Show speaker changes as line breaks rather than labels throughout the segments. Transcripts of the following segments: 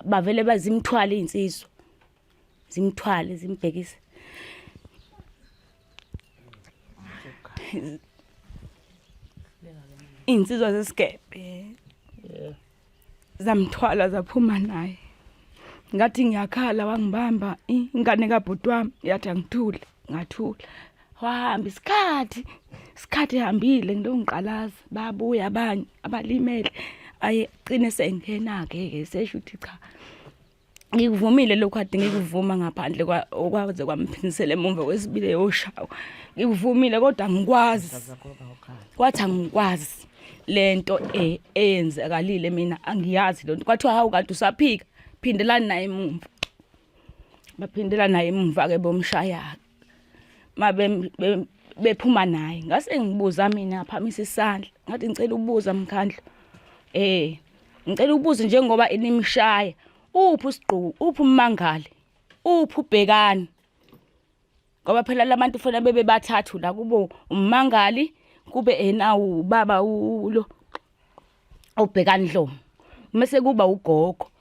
bavele bazimthwala insizwa zimthwale zimbhekise insizwa zesgebhe zamthwala zaphuma naye ngathi ngiyakhala wangibamba ingane kabhuti wami yathi angithule ngathula wahamba isikhathi ehambile ngidongiqalaza babuya abanye abalimele ayecine sengena ke sesho ukuthi cha ngikuvumile lokho kade ngikuvuma ngaphandle okwaze kwamphindisela emuva kwesibili Oshawe ngikuvumile kodwa angikwazi kwathi angikwazi lento eyenzakalile mina angiyazi lonto kwathiwa hawu kanti usaphika phindelana naye emuva baphindela naye emuva ke bomshaya mabe bephuma naye ngase ngibuza mina phamisa isandla ngathi ngicela ukubuza mkhandlo ngicela ukubuza njengoba inimshaya uphi usiqu uphi ummangali uphi ubhekani ngoba phela labantu ufuna bebe bathathu la kubo ummangali kube enawu baba ulo ubhekani Dlomo mase kuba ugogo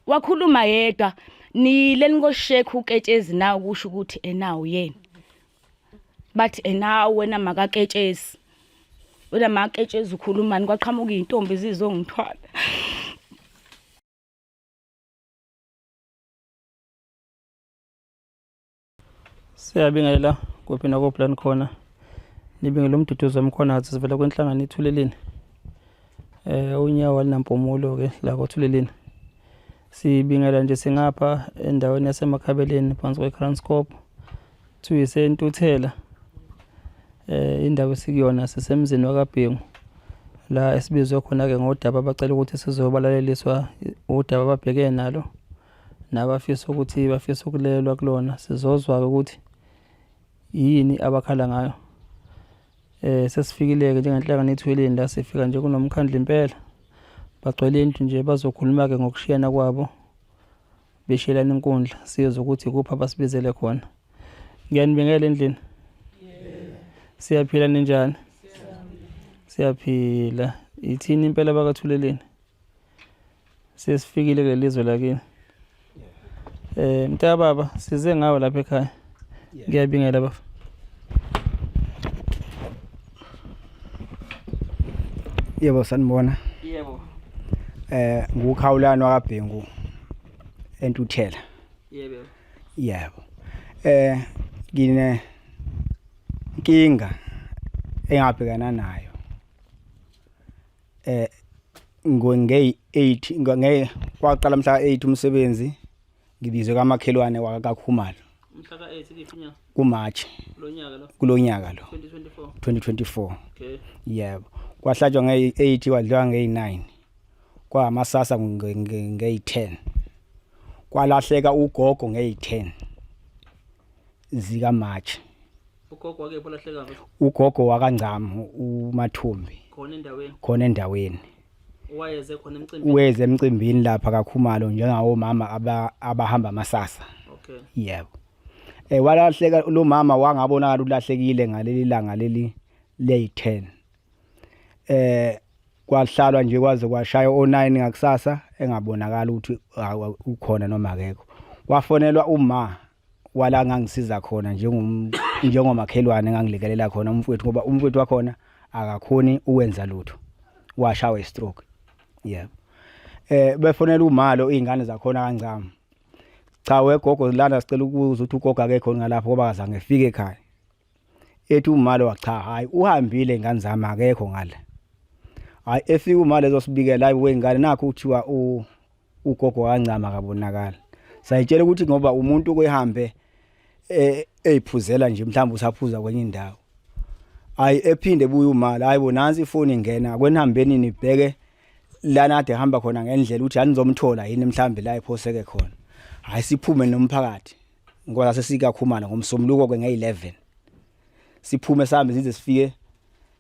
wakhuluma yedwa nile nikoshekhe uketshezi nawo kusho ukuthi enawu yena bathi enawu wena makaketshezi wena maketshezi ukhulumani kwaqhamuka izintombi zizongithwala
Siyabingelela kuphina ko plan khona nibingela umduduzo wamkhona sivela kwenhlangano ithuleleni unyawo linampumulo ke la kothuleleni sibingela nje singapha endaweni yasemakhabeleni phansi kweCranscope thuyisentuthela indawo esikuyona sisemzini wakaBhengu la esibizwe khona ke ngodaba abacela ukuthi sizobalaleliswa udaba ababhekene nalo nabafisa ukuthi bafisa ukulelwa kulona sizozwa ukuthi yini abakhala ngayo sesifikile ke njengenhlangano ethweleni la sifika nje kunomkhandla impela bagcwele into nje bazokhuluma ke ngokushiyana kwabo beshelana inkundla siyoza ukuthi kupha basibizele khona ngiyanibingela endlini siyaphila ninjani siyaphila ithini impela bakathuleleni sesifikile ke lizwe lakini mntaka baba size ngawe lapha ekhaya ngiyabingela baba
yebo sanibona
yebo
ngukhawulana wakaBhengu entuthela yebo ngine inkinga engabhekana nayo ngey kwaqala mhla 8 umsebenzi ngibizwe kamakhelwane wakaKhumalo
mhla ka8 lifinya
kuMarch kulonyaka lo 2024
okay
yebo kwahlatshwa nge8 wadliwa nge9 kwamasasa nge10 kwalahleka ugogo nge10 zika March
ugogo wake pholahleka ngathi
ugogo wakaNgcamu uMathumbi khona endaweni
wayeze khona emcimbini
weze emcimbini lapha kaKhumalo njengawo mama abahamba amasasa
okay
yebo walahleka lo mama wangabonakala ulahlekile ngaleli langa leli ley10 kwahlalwa nje kwaze kwashaya o9 ngakusasa engabonakala ukuthi ukhona noma akekho kwafonelwa uma wala ngangisiza khona njengomakhelwane engangilekelela khona umfowethu ngoba umfowethu wakhona akakhoni ukwenza lutho washawa stroke yebo befonela umalo izingane zakhona kaNgcamu cha wegogo lana sicela ukubuza ukuthi ugogo akekho ngalapho ngoba akazange efike ekhaya ethi umalo wacha hayi uhambile ingane zami akekho ngala hayi efika umalo ezosibikela hayi wengane nakho uthiwa ugogo kaNgcamu akabonakala sayitshela ukuthi ngoba umuntu kwehambe eyiphuzela nje mhlawumbe usaphuza kwenye indawo hayi ephinde buye umali hayi bonansi ifoni ingena kwenihambeni nibheke lana ade hamba khona ngendlela ukuthi anizomthola yini mhlawumbe la iphoseke khona hayi siphume nomphakathi ngoba sesikakhumana ngomsombuluko ke nge11 siphume sihambe size sifike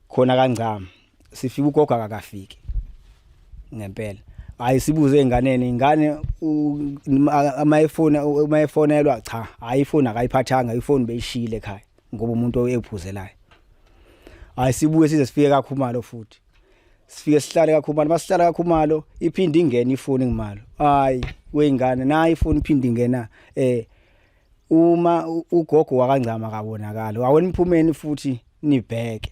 khona kaNgcamu sifika ugogo akafiki ngempela hayi sibuze inganeni ingane amayifonelwa cha hayi ifoni akayiphathanga ifoni beyishile ekhaya ngoba umuntu oyephuzelayo hayi sibuye size sifike kaKhumalo futhi sifike sihlale kakhumalo masihlala kakhumalo iphinde ingene ifoni ngimalo hayi wengane nayi ifoni iphinde ingena uma ugogo wakangcama kabonakala awona imphumeni futhi nibheke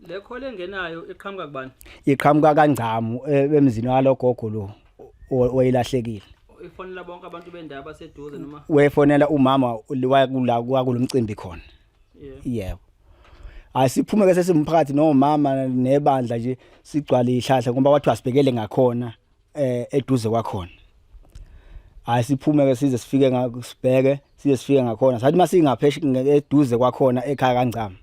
le call engenayo iqhamuka kubani
iqhamuka kancamo emzini walogogo lo oyilahlekile
ifonela bonke abantu bendawo baseduze noma
wefonela umama kulomcimbi khona yebo asiphume ke sesimphakathi nomama nebandla nje sigcwala ihlahla ngoba wathi wasibekele ngakhona eduze kwakhona asiphume ke size sifike ngasibheke size sifike ngakhona sathi masingapheshe eduze kwakhona ekhaya kancamo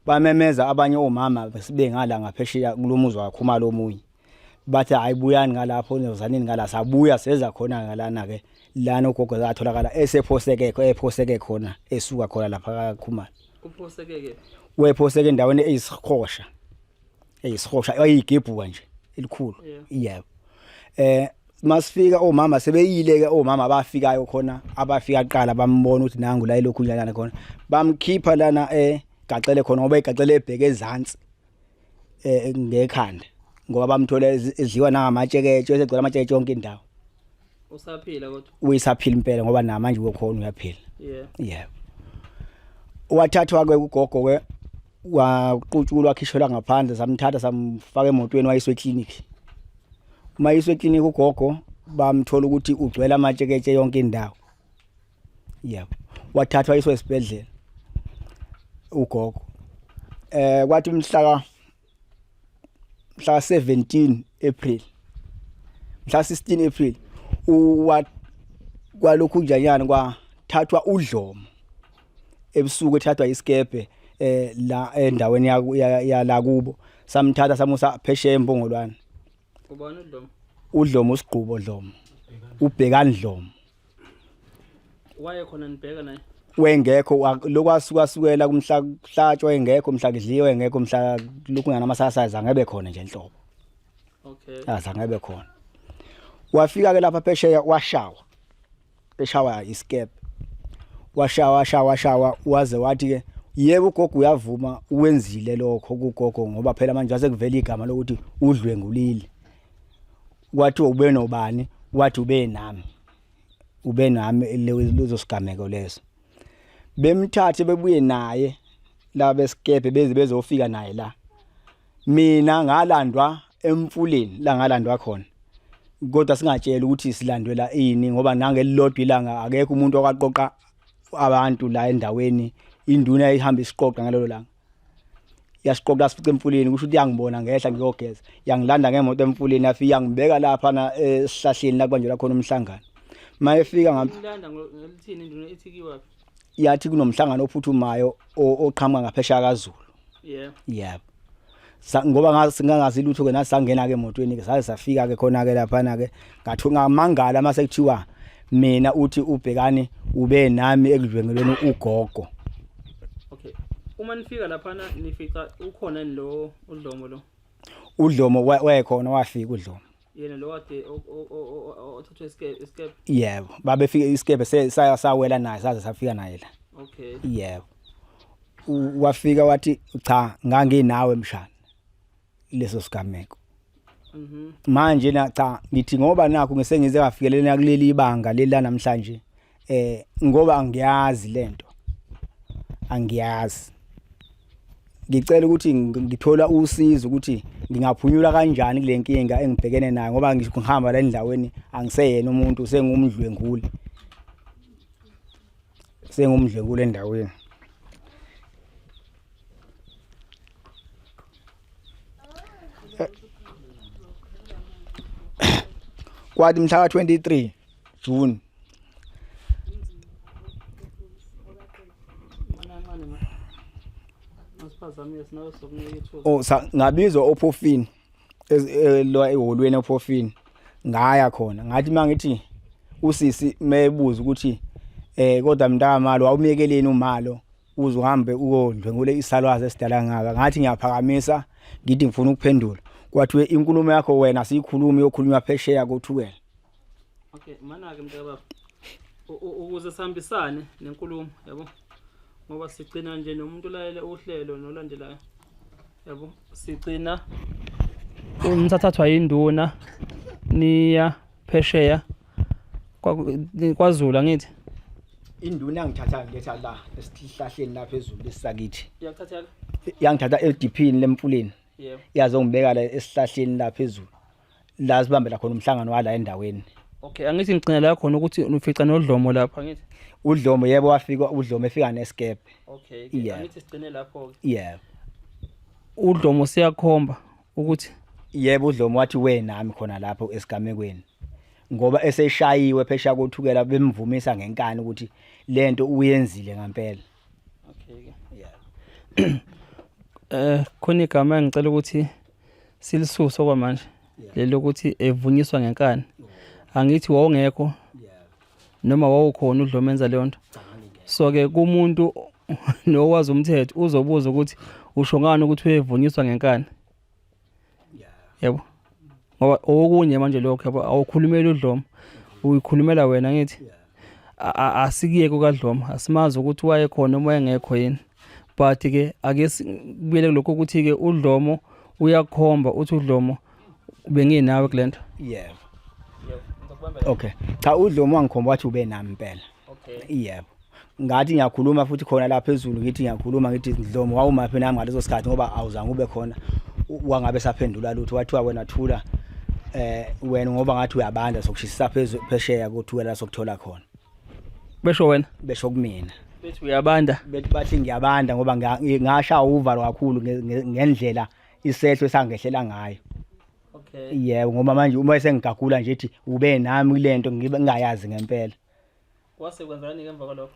bamemeza abanye omama besibe ngala ngaphesheya kulomuzwa kakhumalo omunye bathi ayibuyani ngalapho nozanini ngala sabuya seza khona ngalana ke lana ugogo zatholakala ephoseke khona esuka khona lapha kakhumalo
uphosekeke
wephoseke endaweni eyisikhosha ayigebhuka nje elikhulu yebo masifika omama sebeyile ke omama abafikayo khona abafika qala bambona ukuthi nangu la ilokhu njana khona bamkhipha lana gacele khona ngoba igacele ebheke ezantsi ngekhanda ngoba bamthola edliwa nangamatsheketshe esegcwala amatsheketshe yonke indawo
usaphila kodwa
uyisaphila impela ngoba namanje ukhona uyaphila yebo wathathwa ke ugogo ke waqutshulwa wakhishelwa ngaphandle samthatha samfaka emotweni wayiswe eclinic uma yiswe eclinic ugogo bamthola ukuthi ugcwele amatsheketshe yonke indawo yebo wathathwa iswe esibhedlela ugogo kwathi mhla 17 April mhla 16 April kwalokhu njanyana kwathathwa udlomo ebusuku ethathwa Iskebhe la endaweni ya kubo samthatha samusa pheshe empongolwana
ubani udlomo
udlomo usigqubo dlomo ubhekani dlomo
waye khona nibheka naye
wengekho lokwasukela kumhlatshwa engekho mhla kudliwe engekho mhla lokhu nganamasasa angebe khona nje enhlobo azangebe khona wafika ke lapha phesheya washawa Iskebhe washawa waze wathi ke yebo ugogo uyavuma uwenzile lokho kugogo ngoba phela manje ase kuvela igama lokuthi udlwengulile kwathi ube nobani wathi ube nami lezo sigameko leso bemthathe bebuye naye la beSkebhe bezofika naye la mina ngalandwa emfuleni la ngalandwa khona kodwa singatshela ukuthi silandwela ini ngoba nangelilodwa ilanga akekho umuntu okwaqoqa abantu la endaweni induna ihamba isiqoqa ngalelo langa yasiqoqa sifice emfuleni kusho ukuthi yangibona ngehla ngiyogeza yangilanda ngemoto emfuleni yafika ngibeka lapha na esihlahleni la kubanjela khona umhlangano mayefika
ngilanda ngelithini induna ethikiwa
yathi kunomhlangano ophuthumayo oqhamuka ngaphesha kaZulu yebo ngoba ngasingangazi lutho ke nasangena ke emotweni ke saze safika ke khona ke lapha na ke ngathi ngamangala mase kuthiwa mina uthi ubhekani ube nami ekudlwengelweni ugogo
uma nifika lapha nifica ukhona lo
udlomo wayekhona wafika udlomo
yena lo wade othathwe Iskebhe
yebo babefika Iskebhe sawela naye saze safika naye la yebo wafika wathi cha nganginawe mshana leso sigameko manje na cha ngithi ngoba nakho ngisengize kafikelelena kuleli ibanga lela namhlanje ngoba angiyazi lento angiyazi ngicela ukuthi ngithola usizo ukuthi ngingaphunyula kanjani kule nkinga engibhekene nayo ngoba ngihamba la endaweni angiseyena umuntu sengumdlwenguli endaweni kwathi mhla 23 June ngabizwa ophofini lo eholweni ophofini ngaya khona ngathi mangithi usisi mebuza ukuthi kodwa mntamalo awumekeleni umalo uze uhambe uyondlwengule isalwazi esidala ngaka ngathi ngiyaphakamisa ngithi ngifuna ukuphendula kwathi inkulumo yakho wena siyikhuluma yokhulunywa phesheya kothukela
mana ke mntaka ukuze sihambisane nenkulumo yabo ngoba sigcina nje nomuntu layele uhlelo nolandelayo yabo sigcina umthathathwa induna niya phesheya kwaZulu ngithi
induna ngithatha ngetha la esihlahleni la phezulu lesisakithi
iyakuthathela
yangithatha ediphini lemfuleni
yebo
yazongibeka la esihlahleni la phezulu la sibambela khona umhlangano wala endaweni.
okay angithi ngicina la khona ukuthi ufica nodlomo lapha ngithi
Udlomo yebo wafika udlomo efika neSkebhe.
okay
Yeah.
angithi sigcine lapho ke
Yeah.
udlomo siyakhomba ukuthi
Yebo udlomo wathi wenami khona lapho esigamekweni. Ngoba eseshayiwe phesha kothukela bemvumisa ngenkani ukuthi lento uyenzile ngempela.
okay ke
Yeah.
khona igama ngicela ukuthi silisuso kwamanje lelo ukuthi evunyiswa ngenkani angithi wawungekho noma wawukhona udlomo enza leyo nto so ke kumuntu nowazi umthetho uzobuza ukuthi usho ngani ukuthi uyevunyiswa ngenkani yebo ngoba okunye manje lokho yabo awukhulumeli udlomo uyikhulumela wena ngithi asikiyeke kadlomo asimazi ukuthi wayekhona noma wayengekho yini but ke ake kubuyele lokho ukuthi ke udlomo uyakhomba uthi udlomo benginawe kulento
Yebo. Okay. Cha udlomo wangikhomba wathi ube nami impela.
okay
Yebo. Ngathi ngiyakhuluma futhi khona la phezulu ngithi ngiyakhuluma ngithi Dlomo wawumaphi nami ngaleso sikhathi ngoba awuzange ube khona wangabe saphendula lutho wathiwa wena thula wena ngoba ngathi uyabanda sokushisa phesheya kothukela sokuthola khona.
besho wena
Besho kumina.
bethi uyabanda
Bethi bathi ngiyabanda ngoba ngasha uvalo kakhulu ngendlela isehlo esangehlela ngayo.
okay
Yebo ngoba manje uma esengigagula nje ethi ube nami kulento ngingayazi ngempela.
kwase kwenzani ke emva kwalokho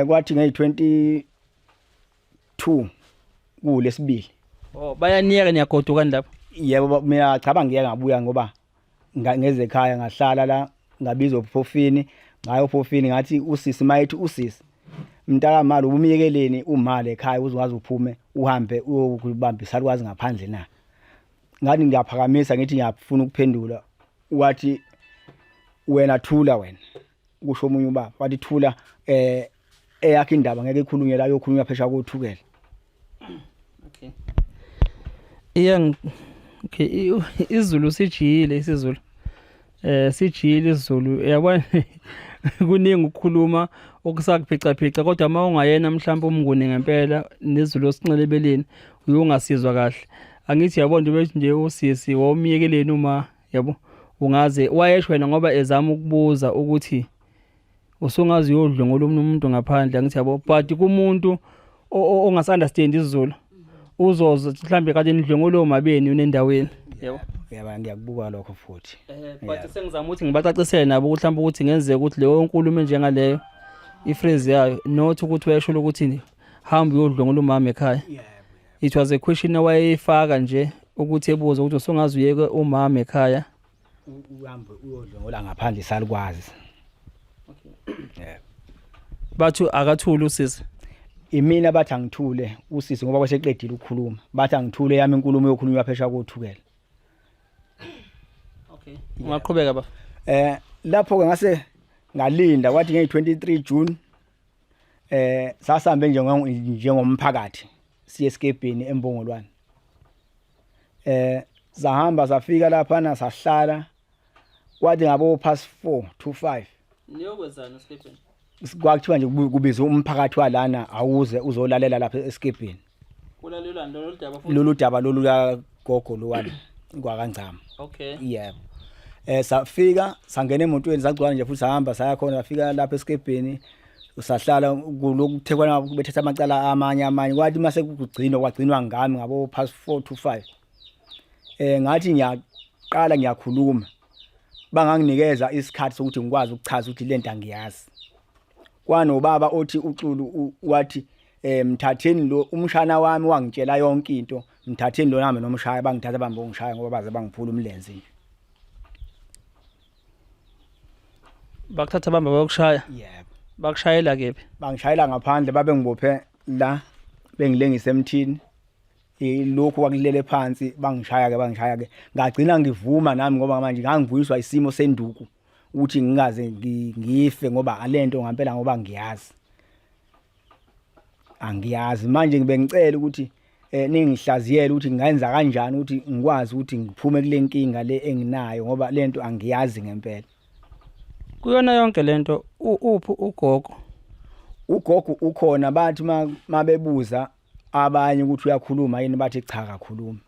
Kwathi nge22 kulesibili.
oh bayaniyeka niyagoduka lapho
Yebo mina cha ngiyeke ngabuya ngoba ngeze ekhaya ngahlala la ngabizwa uPhofini ngayo uPhofini ngathi usisi mayithi usisi mntaka mali ubumyekeleni umali ekhaya uzwazi uphume uhambe uyokubambisa kwazi ngaphandle na ngathi ngiyaphakamisa ngithi ngiyafuna ukuphendula wathi wena thula wena kusho omunye ubaba wathi thula eyakhe indaba ngeke ikhulunywe la yokhulunywa phesha kothukela.
okay okay izulu sijile isizulu sijile izulu yabona kuningi ukukhuluma okusakuphica phica kodwa mawungayena mhlawumbe umnguni ngempela nezulu osinxelebeleni uyongasizwa kahle angithi yabona bethi nje usisi wawumyekeleni uma yabo ungaze wayesho wena ngoba ezama ukubuza ukuthi usungazi uyodlwa umuntu ngaphandle angithi yabo but kumuntu ongasunderstand isizulu uzoza mhlambe kade nidlwe lo mabeni unendaweni yabo
yaba ngiyakubuka lokho futhi
but sengizama ukuthi ngibacacisele nabo mhlawumbe ukuthi ngenzeka ukuthi leyo nkulumo njengaleyo iphrase yayo not ukuthi wayesho ukuthi hamba uyodlwa umama ekhaya it was a question wayefaka nje ukuthi ebuza ukuthi usungazi uyeke umama ekhaya
uhambe uyodlongola ngaphandle salikwazi.
okay
Yeah.
bathu akathula usisi
Imina bathi angithule usisi ngoba kwaseqedile ukukhuluma bathi angithule yami inkulumo yokhulunywa phesha kothukela.
okay ungaqhubeka ba
Lapho ke ngase ngalinda kwathi nge23 June sasambe njengomphakathi siye Iskebheni eMbongolwane. Sahamba safika lapha na sahlala kwathi ngabo past 4 to 5
niyokwenzana Iskebheni
kwakuthiwa nje kubizwa umphakathi walana awuze uzolalela lapha Iskebheni.
kulalelwana lolu daba futhi
Lolu daba lolu la gogo lowani kwakanzama.
okay
Yebo. Safika sangena emotweni sagcwala nje futhi sahamba saya khona safika lapha Iskebheni usahlala kulokuthekwana bethetha amacala amanye kwathi mase kugcinwa kwagcinwa ngami ngabo past 4 to 5. Ngathi ngiyaqala ngiyakhuluma banganginikeza isikhathi sokuthi ngikwazi ukuchaza ukuthi lento angiyazi. Kwanobaba othi uXulu wathi mthatheni lo umshana wami wangitshela yonke into mthatheni lo nami nomshaya bangithatha bambe ngishaya ngoba baze bangiphula umlenze nje.
bakuthatha bamba bayokushaya
Yebo.
bakushayela kephi
Bangishayela ngaphandle babe ngibophe la bengilengise emthini lokhu kwakulele phansi bangishaya ke ngagcina ngivuma nami ngoba manje ngangivuyiswa isimo senduku ukuthi ngingaze ngife ngoba alento ngempela ngoba ngiyazi angiyazi manje ngibe ngicela ukuthi ningihlaziyele ukuthi ngenza kanjani ukuthi ngikwazi ukuthi ngiphume kule nkinga le enginayo ngoba lento angiyazi ngempela.
Kuyona yonke lento uphi ugogo?
Ugogo ukhona bathi mabebuza abanye ukuthi uyakhuluma yini bathi cha akakhulumi.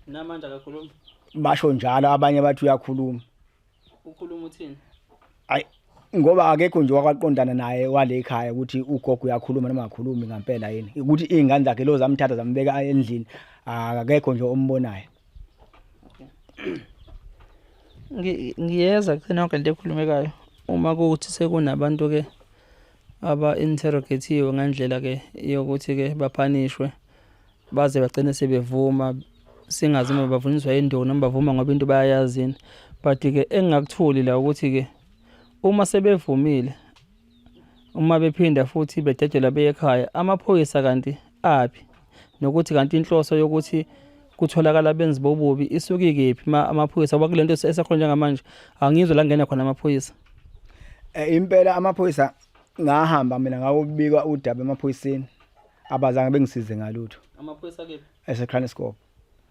Namanje akakhulumi.
Basho njalo abanye bathi uyakhuluma.
Ukhuluma uthini?
Ayi ngoba akekho nje wakwaqondana naye wale ekhaya ukuthi ugogo uyakhuluma noma akakhulumi ngempela yini. Ukuthi izingane zakhe lo zamthatha zambeka endlini akekho nje ombonayo.
Ngiyeza kuthina yonke lento ekhulumekayo uma kuthi sekunabantu ke aba interrogatiwe ngendlela ke yokuthi ke baphanishwe baze bagcine sebevuma singazi uma bavunyiswa indoko noma bavuma ngoba into bayayazini. But ke engakuthuli la ukuthi ke uma sebevumile uma bephinda futhi bededela beye ekhaya amaphoyisa kanti aphi nokuthi kanti inhloso yokuthi kutholakala benzi bobubi isuke kephi amaphoyisa ngoba kulento esakhona njengamanje angizwe la ngena khona amaphoyisa.
Impela amaphoyisa ngahamba mina ngawubika udaba emaphoyiseni abazange bengisize ngalutho.
Amaphoyisa kephi?
Esekranscope.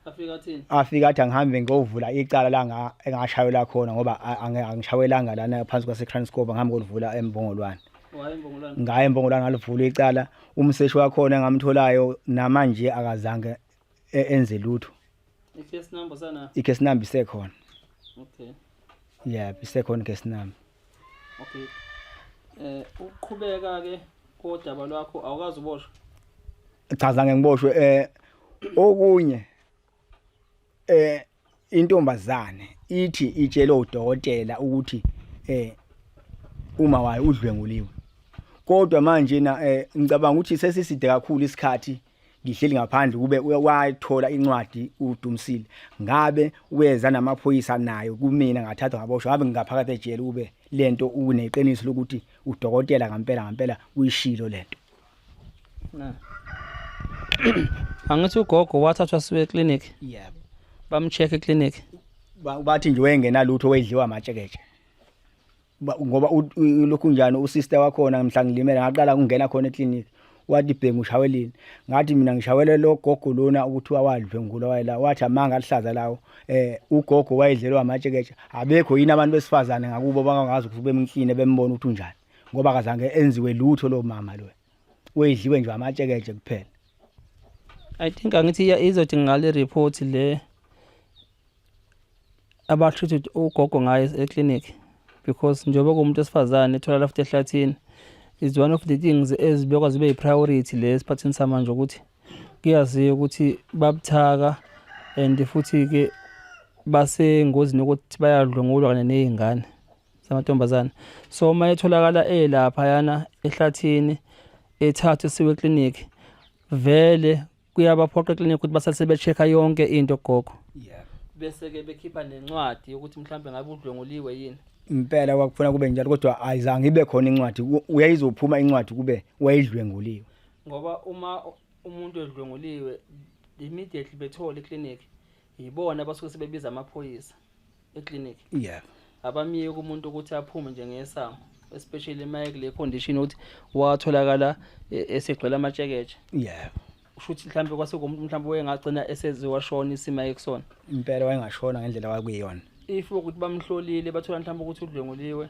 Afika thini?
Afika athi angihambe ngovula icala la engashayela khona ngoba angishawelanga lana phansi kwasekranscope ngihambe ngovula embongolwane.
Embongolwane.
Ngaye embongolwane ngalivula icala umseshi wakhona engamtholayo namanje akazange enze lutho.
Icase number sana?
Icase number isekhona.
Okay.
Yeah, isekhona case number.
Okay. Uqhubeka ke kodaba lwakho awukazi uboshwe?
Cha zange ngiboshwe okunye intombazane ithi itshele udokotela ukuthi uma waye udlwenguliwe. Kodwa manje na ngicabanga ukuthi sesiside kakhulu isikhathi ngihleli ngaphandle kube wayithola incwadi uDumsile ngabe weza namaphoyisa nayo kumina ngathathwa ngaboshwa ngabe ngingaphakathi ejele kube lento uneqiniso lokuthi udokotela ngempela uyishilo lento.
Na angithi ugogo wathathwa siwe eclinic?
Yeah.
Bamcheck eclinic.
Bathi nje wayengena lutho wedliwa amatshekeje. Ngoba lokhu njani usister wakhona ngemhla ngilimele ngaqala ukungena khona eclinic wathi bhengu ushawelini ngathi mina ngishawele lo gogo lona ukuthi wawadlwengula wayela wathi amanga alihlaza lawo ugogo wayedlelwa amatshekeje abekho yini abantu besifazane ngakubo bangazi ukuthi bemkline bembona ukuthi unjani ngoba akazange enziwe lutho lo mama lo wedliwe nje amatshekeje kuphela.
I think angithi izothi ngale report le about treated ugogo ngaye eclinic because njengoba kumuntu esifazane ethola futhi ehlathini is one of the things ezibekwa zibe priority le esiphathini samanje ukuthi kuyaziwa ukuthi babuthaka and futhi ke basengozini ukuthi bayadlwengulwa kanye nezingane zamantombazana. So uma etholakala elapha yana ehlathini ethathu siwe eclinic vele kuyabaphoqa eclinic ukuthi basase checka yonke into gogo.
Yeah.
Bese ke bekhipha nencwadi ukuthi mhlambe ngabe udlwenguliwe yini.
Impela kwakufuna kube njalo kodwa ayizange ibe khona incwadi uyayizophuma incwadi kube wayidlwenguliwe.
Ngoba uma umuntu edlwenguliwe immediately bethola eclinic yibona basuke sebebiza amaphoyisa eclinic.
Yeah.
Abamiye kumuntu ukuthi aphume nje ngesango especially kule condition ukuthi watholakala esegcwele amatshekeje.
Yeah.
Ushuthi mhlambe kwase kumuntu mhlambe wayengagcina eseziwashona isima yekusona.
Impela wayengashona ngendlela kwakuyiyona.
If ukuthi bamhlolile bathola mhlambe ukuthi udlwenguliwe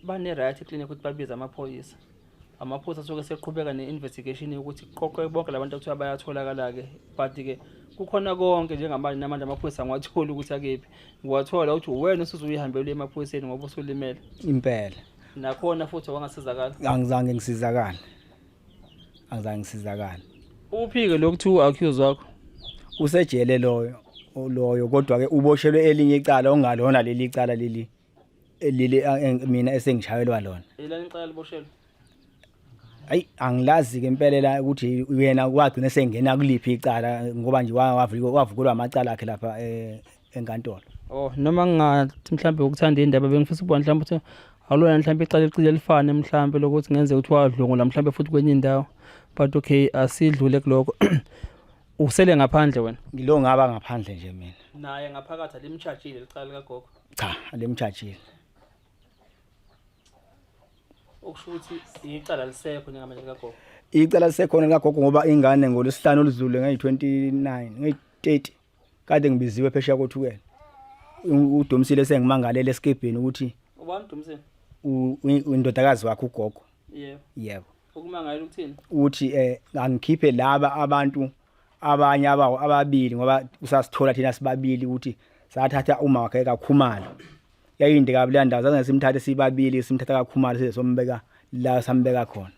bane right eclinic ukuthi babiza amaphoyisa. Amaphoyisa soke seqhubeka neinvestigation ukuthi qoqwe bonke labantu akuthiwa bayatholakala ke but ke kukhona konke njengamanje namanje amaphoyisa ngwathola ukuthi akephi ngwathola ukuthi wena usuzuyihambela emaphoyiseni ngoba usulimele.
Impela
nakhona futhi wangasizakala.
Angizange ngisizakala.
Uphike lokuthu accuse wakho
usejele loyo kodwa ke uboshelwe elinye icala ongalona leli icala leli mina esengishayelwa lona.
Elani icala liboshelwe?
Ayi angilazi ke impela la ukuthi uyena kwagcina sengena kuliphi icala ngoba nje wavukelwa amacala akhe lapha enkantolo.
Oh noma ngingathi mhlambe ukuthanda indaba bengifisa ukubona mhlambe ukuthi awulona mhlambe icala licile elifane mhlambe lokuthi ngenze ukuthi wadlungula mhlambe futhi kwenye indawo but okay asidlule kuloko. Usele ngaphandle wena?
Ngilo ngaba ngaphandle nje mina.
Naye ngaphakathi alimchajile licala likagogo?
Cha alimchajile.
Okusho ukuthi icala lisekho njengamanje likagogo?
icala lisekhona likagogo ngoba ingane ngolesihlanu oludlule ngayi-29 ngayi-30 kade ngibiziwe phesheya kothukela uDomisile sengimangalele Iskebheni ukuthi
ubani Domisile
indodakazi wakhe ugogo yebo
ukumangala ukuthini
uthi angikhiphe laba abantu abanye ababili ngoba usasithola thina sibabili ukuthi sathatha uma wakhe kaKhumalo yayinde kabulandawo zangesimthathe sibabili simthatha kaKhumalo sizombeka la sambeka khona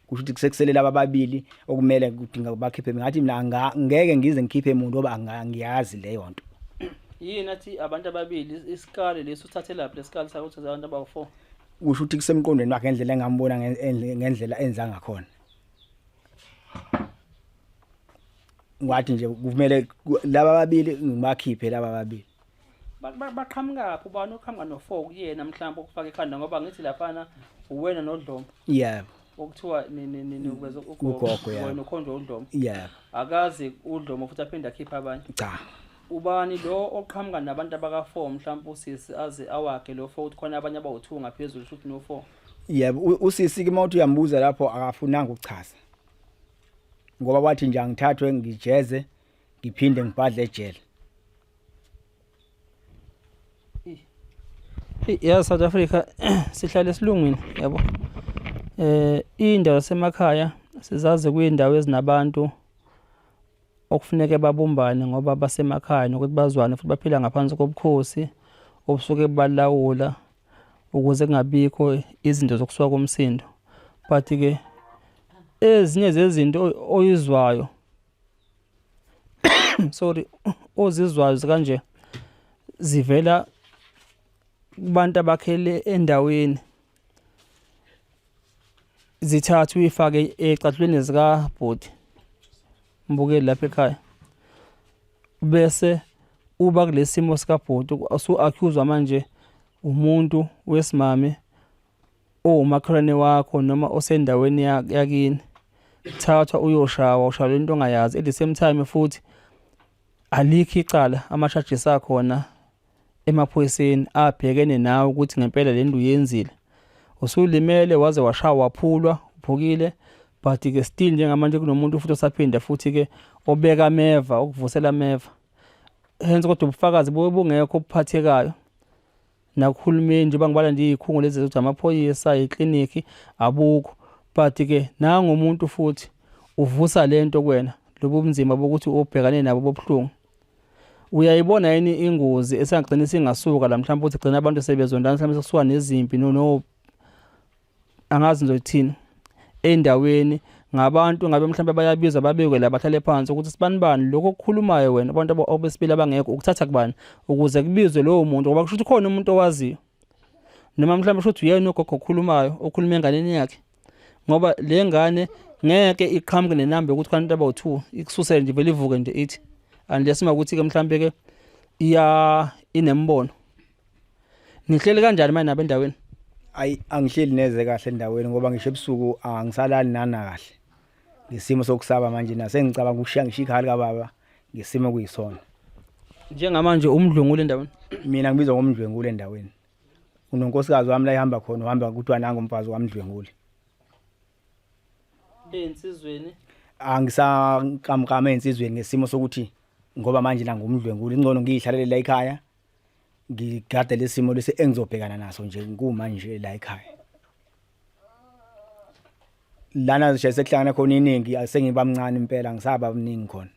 kusho ukuthi kusekusele laba babili okumele kudinga bakhiphe ngathi mina ngeke ngize ngikhiphe umuntu ngoba angiyazi leyo nto
yini athi abantu ababili isikali leso uthathe lapha lesikali sakuthi abantu abawu4
kusho ukuthi kusemqondweni wakhe ngendlela engambona ngendlela enza ngakhona ngathi nje kumele laba babili ngibakhiphe laba babili
baqhamuka ubani oqhamuka no4 kuyena mhlawumbe ukufaka ekhanda ngoba ngithi laphana uwena noDlomo
yebo
okuthiwa ukubeza
ugogo
wena ukhonjwa uDlomo
yebo
akazi uDlomo futhi aphinde akhipha abanye
cha
ubani lo oqhamuka nabantu abaka4 mhlawumbe usisi aze awakhe lo 4 uthi khona abanye abawu2 ngaphezulu futhi no4
yebo usisi ke mawuthi uyambuza lapho akafunanga ukuchaza ngoba wathi nje angithathwe ngijeze ngiphinde ngibhadle ejele
ya South Africa sihlala esilungwini yabo indawo zasemakhaya sizazi kuyindawo ezinabantu okufuneka babumbane ngoba basemakhaya nokuthi bazwane futhi baphila ngaphansi kobukhosi obusuke balawula ukuze kungabikho izinto zokusuka komsindo but ke ezinye zezinto oyizwayo sorry ozizwayo kanje zivela kubantu abakhele endaweni zithatha uyifake ecathulweni zika bhodi mbukeli lapha ekhaya bese uba kulesimo sika bhodi usu-accuse manje umuntu wesimame omakhelwane wakho noma osendaweni yakini thathwa uyoshawa ushayela into ongayazi at the same time futhi alikho icala ama-charges akhona emaphoyiseni abhekene nawe ukuthi ngempela le nto uyenzile usulimele waze washawa waphulwa uphukile but ke still njengamanje kunomuntu futhi osaphinda futhi ke obeka ameva ukuvusela ameva hence kodwa ubufakazi bobungekho obuphathekayo nakuhulumeni nje bangibala nje izikhungo lezi zokuthi amaphoyisa eclinic abukho but ke nanga umuntu futhi uvusa lento kwena lobu bunzima bokuthi ubhekane nabo bobuhlungu uyayibona yini ingozi esangigcina singasuka la mhlawumbe uthi gcina abantu sebezondana mhlawumbe sekusuka nezimpi no angazi ngizothini endaweni ngabantu ngabe mhlawumbe bayabiza babekwe la bahlale phansi ukuthi sibanibani lokho okukhulumayo wena abantu obesibili abangekho ukuthatha kubani ukuze kubizwe lowo muntu ngoba kusho ukuthi khona umuntu owaziyo noma mhlawumbe kusho ukuthi uyena ugogo okhulumayo okhuluma enganeni yakhe ngoba le ngane ngeke iqhamuke nenamba ukuthi kanti abawu2 ikususele nje vele ivuke nje ithi unless makuthi ke mhlawumbe ke inembono nihleli kanjani manje nabendaweni
angihleli neze kahle endaweni ngoba ngisho ebusuku angisalali nana kahle ngesimo sokusaba manje nasengicabanga ukushiya ngishikhali kaBaba ngesimo kuyisona
njengamanje umdlungu le ndaweni
mina ngibizwa ngomdlwengule endaweni unonkosikazi wami la ihamba khona uhamba kuthiwa nanga umfazi wamdlwengule
ensizweni
angisakamkama ensizweni ngesimo sokuthi ngoba manje la ngumdlwengule ingcono ngiyihlalele la ekhaya ngigade lesimo lesi engizobhekana naso nje kumanje la ekhaya lana nje sekuhlangana khona iningi asengiba mncane impela ngisaba abaningi khona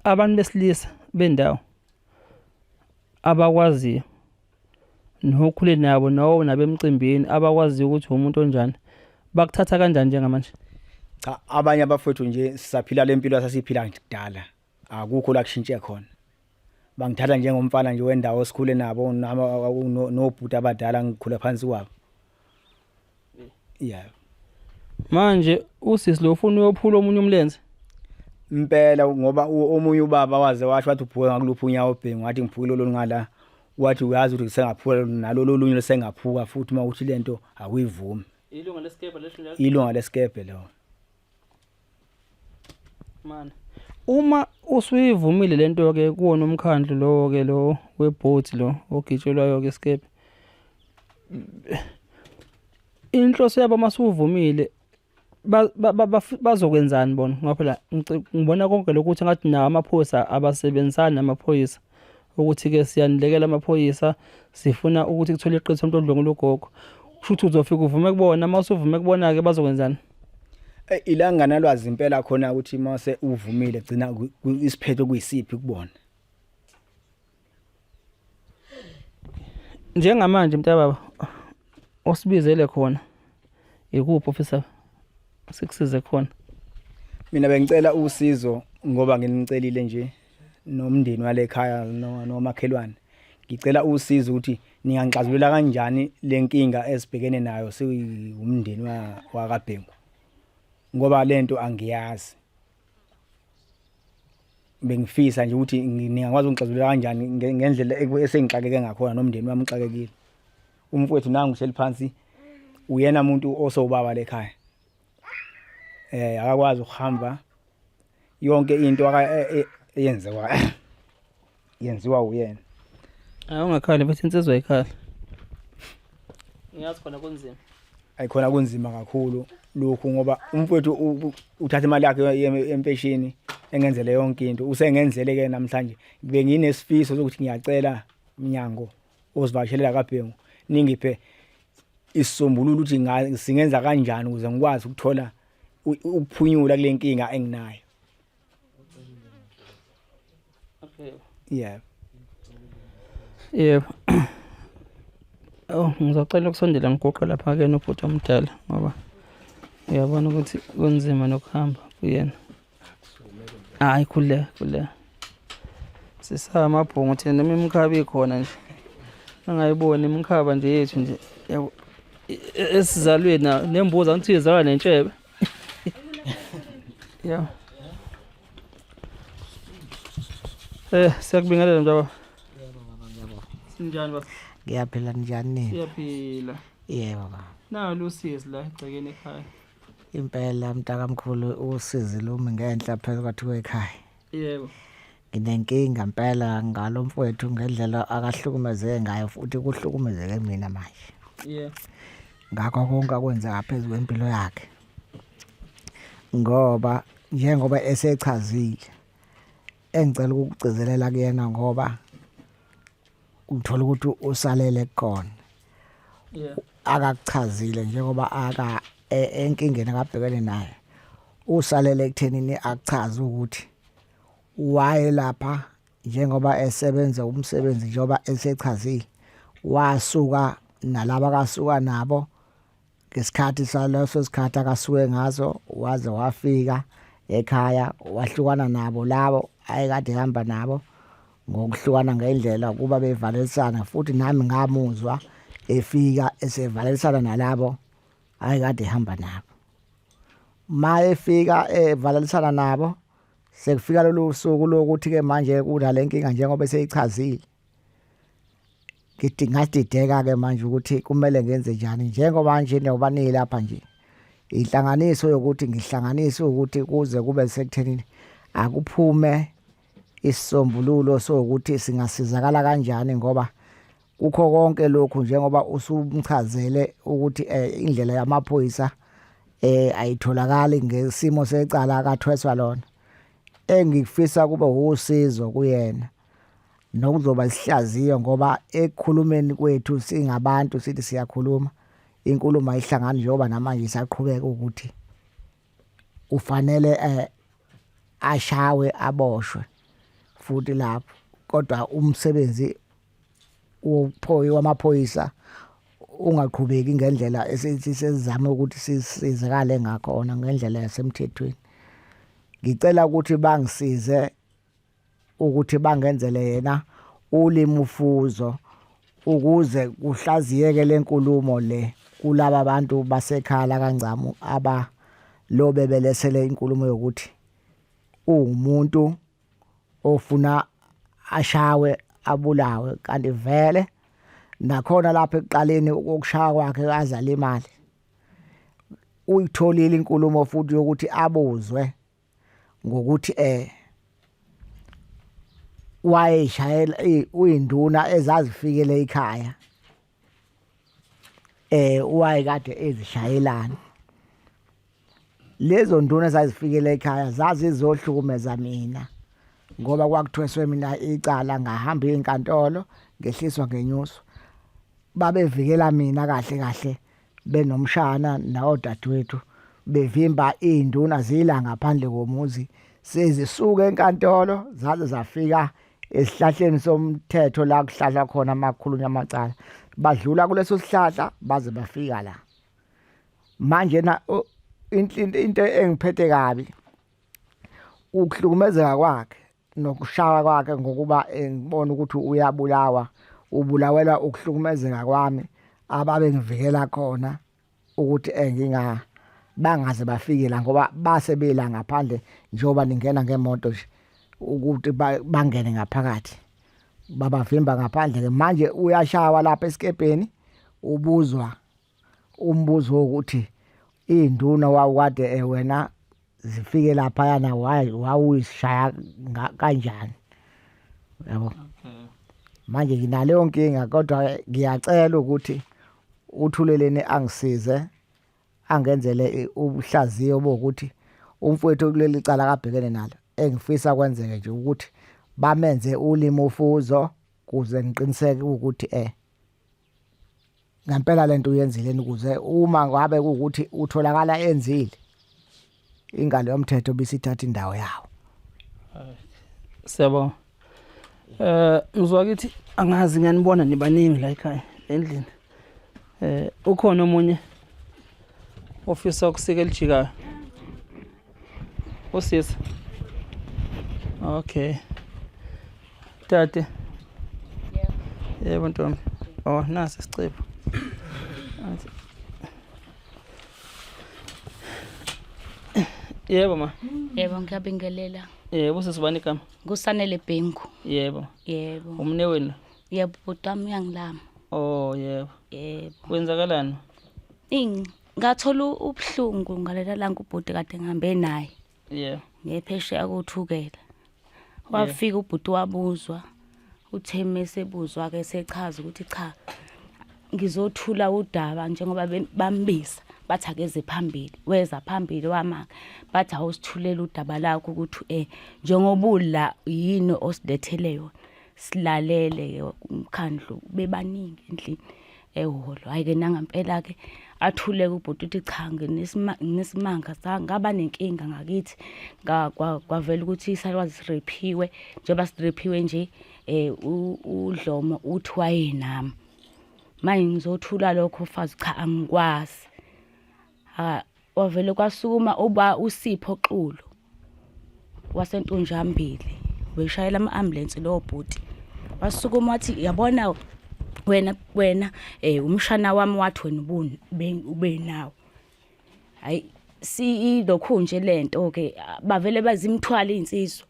abantu besilisa bendawo abakwaziyo nokhule nabo nawo nabemcimbini abakwaziyo ukuthi umuntu onjani bakuthatha kanjani njengamanje
cha abanye abafowethu nje sisaphila lempilo sasiphila kudala akukho la kushintshe khona bangithatha njengomfana nje wendawo esikhule nabo nobhuti abadala ngikhula phansi kwabo yeah
manje usisi lo ufuna uyophula omunye umlenze
impela ngoba omunye ubaba waze washo wathi ubhuke ngakuluphi unyawo obhengu wathi ngiphukile lo ngala wathi uyazi ukuthi sengaphula nalolo lunye lesengaphuka futhi mawuthi lento akuyivumi
ilunga leSkebhe lesho
ilunga leSkebhe lo
man uma usuyivumile lento ke kuwona umkhandlu lo ke lo webhodi lo ogitshelwayo ke eSkebhe inhloso yabo masuvumile bazokwenzani bona ngoba phela ngibona konke lokuthi ngathi nawo amaphoyisa abasebenzisana namaphoyisa ukuthi ke siyanilekela amaphoyisa sifuna ukuthi kuthole iqiniso umuntu odlongela ugogo futhi uzofika uvume kubona mase uvume kubona ke bazokwenzani
ilanga nalwazi impela khona ukuthi mase uvumile gcina isiphetho kuyisiphi kubona
njengamanje mntababa osibizele khona ikuphi officer sikusize khona
mina bengicela usizo ngoba nginicelile nje nomndeni wale ekhaya nomakhelwane ngicela usizo ukuthi ningangixazulula kanjani lenkinga esibhekene nayo siwumndeni wakabhengu ngoba lento angiyazi bengifisa nje ukuthi ningakwazi ukungixazulula kanjani ngendlela esengixakeke ngakhona nomndeni wami uxakekile umfowethu nangu uhleli phansi uyena umuntu osobaba lekhaya akakwazi ukuhamba yonke into yenziwa uyena
ungakhali mfethu insizwa ekhaya ngiyazi khona kunzima
ayikhona kunzima kakhulu lokhu ngoba umfowethu uthatha imali yakhe empesheni engenzele yonke into usengenzele ke namhlanje benginesifiso sokuthi ngiyacela iminyango ozivashelela kaBhengu ningiphe isisombululo ukuthi singenza kanjani ukuze ngikwazi ukuthola ukuphunyula kule nkinga enginayo.
Okay.
Yeah.
Yebo. Ngizocela ukusondela ngigoqe lapha ke nobhuti omdala ngoba uyabona ukuthi kunzima nokuhamba kuyena. Hayi khule. Sisama amabhongo thina noma imkhaba ikhona nje. Angayibona imkhaba nje yethu nje. Yabo esizalweni nembuza ngithi izalwa nentshebe. Yeah. Siyakubingelela mntaba. Sinjani baba?
Ngiyaphila njani?
Siyaphila.
Yebo baba.
Nalo usizi la egcekeni ekhaya.
Impela mntakamkhulu usizi lumi ngenhla phezulu kwathi kwekhaya.
Yebo.
Nginenkinga impela ngalo mfowethu ngendlela akahlukumezeke ngayo futhi kuhlukumezeke mina manje.
Yebo.
Ngakho konke akwenza ngaphezulu kwempilo yakhe. Ngoba njengoba esechazile engicela ukugcizelela kuyena ngoba uthola ukuthi usalele khona.
Yeah.
Akakuchazile njengoba enkingeni akabhekene naye. Usalele ekuthenini akuchaze ukuthi waye lapha njengoba esebenza umsebenzi njengoba esechazile wasuka nalabo akasuka nabo ngesikhathi saleso sikhathi akasuke ngazo waze wafika ekhaya wahlukana nabo labo ayekade ehamba nabo ngokuhlukana ngendlela kuba bevalelisana futhi nami ngamuzwa efika esevalelisana nalabo ayekade ehamba nabo ma efika evalelisana nabo sekufika lolu suku lokuthi ke manje kunale nkinga njengoba eseyichazile ngadideka ke manje ukuthi kumele ngenze njani njengoba nje ngiyobanike lapha nje inhlanganiso yokuthi ngihlanganise ukuthi kuze kube sekuthenini akuphume isisombululo sokuthi singasizakala kanjani ngoba kukho konke lokhu njengoba usumchazele ukuthi indlela yamaphoyisa ayitholakali ngesimo secala akathweswa lona engikufisa kube usizo kuyena nokuzoba isihlaziyo ngoba ekukhulumeni kwethu singabantu sithi siyakhuluma inkulumo ayihlangani njengoba namanje isaqhubeka ukuthi ufanele ashawe aboshwe futhi lapho kodwa umsebenzi wamaphoyisa ungaqhubeki ngendlela esithi sezizama ukuthi sisizakale ngakhona ngendlela yasemthethweni. Ngicela ukuthi bangisize ukuthi bangenzele yena ulimi ufuzo ukuze kuhlaziyeke lenkulumo le kulabo abantu basekhala kaNgcamu aba lobebelesele inkulumo yokuthi umuntu ofuna ashawe abulawe kanti vele nakhona lapha ekuqaleni ukushaya kwakhe azala imali uyitholile inkulumo futhi yokuthi abuzwe ngokuthi wayeshayela uyinduna ezazifikele ekhaya wayekade ezishayelana lezo nduna zazifikele ekhaya zazizohlukumeza mina ngoba kwakuthweswe mina icala ngahamba inkantolo ngehliswa ngenyuso babevikela mina kahle benomshana nawo dadwethu bevimba induna zila ngaphandle komuzi sezisuka enkantolo zaze zafika esihlahleni somthetho la kuhlala khona amakhulunywa amacala badlula kuleso sihlahla baze bafika la manje na into engiphethe kabi ukuhlukumezeka kwakhe nokushawa kwakhe ngokuba ngibona ukuthi uyabulawa ubulawela ukuhlukumezeka kwami ababe ngivikela khona ukuthi bangaze bafike la ngoba base bela ngaphandle njengoba ningena ngemoto nje ukuthi bangene ngaphakathi babavimba ngaphandle ke manje uyashawa lapha esikebheni ubuzwa umbuzo ukuthi induna wawukade wena zifike lapha yana wawuyishaya kanjani yabo manje nginaleyo nkinga kodwa ngiyacela ukuthi uthuleleni angisize angenzele ubuhlaziyo bokuthi umfowethu kuleli cala kabhekene nalo engifisa kwenzeke nje ukuthi bamenze ulimo ufuzo kuze ngiqiniseke ukuthi ngempela lento uyenzileni ukuze uma ngabe ukuthi utholakala enzile ingalo yomthetho bisithatha indawo yawo.
Siyabonga. Ngizwa ukuthi angazi ngiyanibona nibaningi la ekhaya endlini. Ukhona omunye ofisa ukusikela ijikayo. Usisi. Okay. Tate. Yebo ntombi. Oh nasi isicipho. Yebo ma.
Yebo ngiyabingelela.
Yebo sisibani igama?
Kusanele Bhengu.
Yebo.
Yebo.
Umne wena?
Yebo butami uyangilama.
Oh yebo.
Yebo.
Kwenzakalani?
Ngathola ubuhlungu ngalela langa ubhuti kade ngihambe naye.
Yebo.
Ngephesheya kuthukela. Wafika ubhuti wabuzwa. Utheme esebuzwa ke sechaza ukuthi cha ngizothula udaba njengoba bambisa bathi akeze phambili weza phambili wamaka bathi awusithulela udaba lakho ukuthi njengobula yini osilethele yona silalele umkhandlu bebaningi endlini ehholo ayike nangempela ke athule kubhuti uthi cha nginesimanga ngaba nenkinga ngakithi kwavela ukuthi isalwazi sirephiwe njengoba sirephiwe nje uDlomo uthi wayenami manje ngizothula lokho fazi cha angikwazi wavele kwasukuma oba uSipho Xulu wasentunjambili weshayela ama-ambulance lo bhuti wasukuma wathi yabona wena umshana wami wathi wena ube nawo hayi lokhu nje lento ke bavele bazimthwala insizwa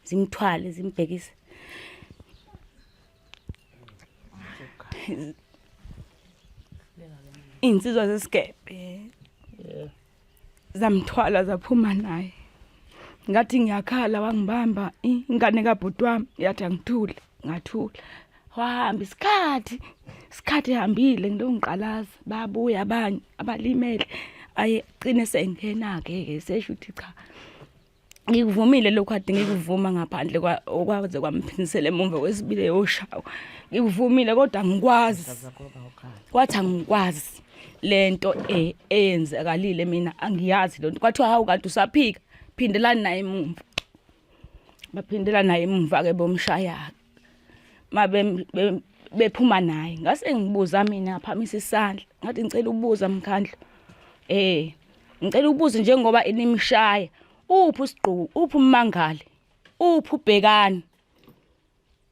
zimthwale zimbhekise
insizwa zesikepe zamthwala zaphuma naye ngathi ngiyakhala wangibamba ingane kabhuti wami yathi angithule ngathula wahamba isikhathi ehambile ngilongiqalaza babuya abanye abalimele ayecine sengena ke sesho ukuthi cha ngikuvumile lokho kade ngikuvuma ngaphandle okwaze kwamphindisela emumva kwesibili yoshawa ngikuvumile kodwa ngikwazi kwathi angikwazi lento eyenzakalile mina angiyazi lonto kwathiwa hawu kanti usaphika phindelana naye emumva baphindela naye emumva ke bomshaya bephuma naye ngase ngibuza mina phamisa isandla ngathi ngicela ukubuza mkhandlo ngicela ukubuza njengoba inimshaya uphi usiqu uphi umangali uphi ubhekani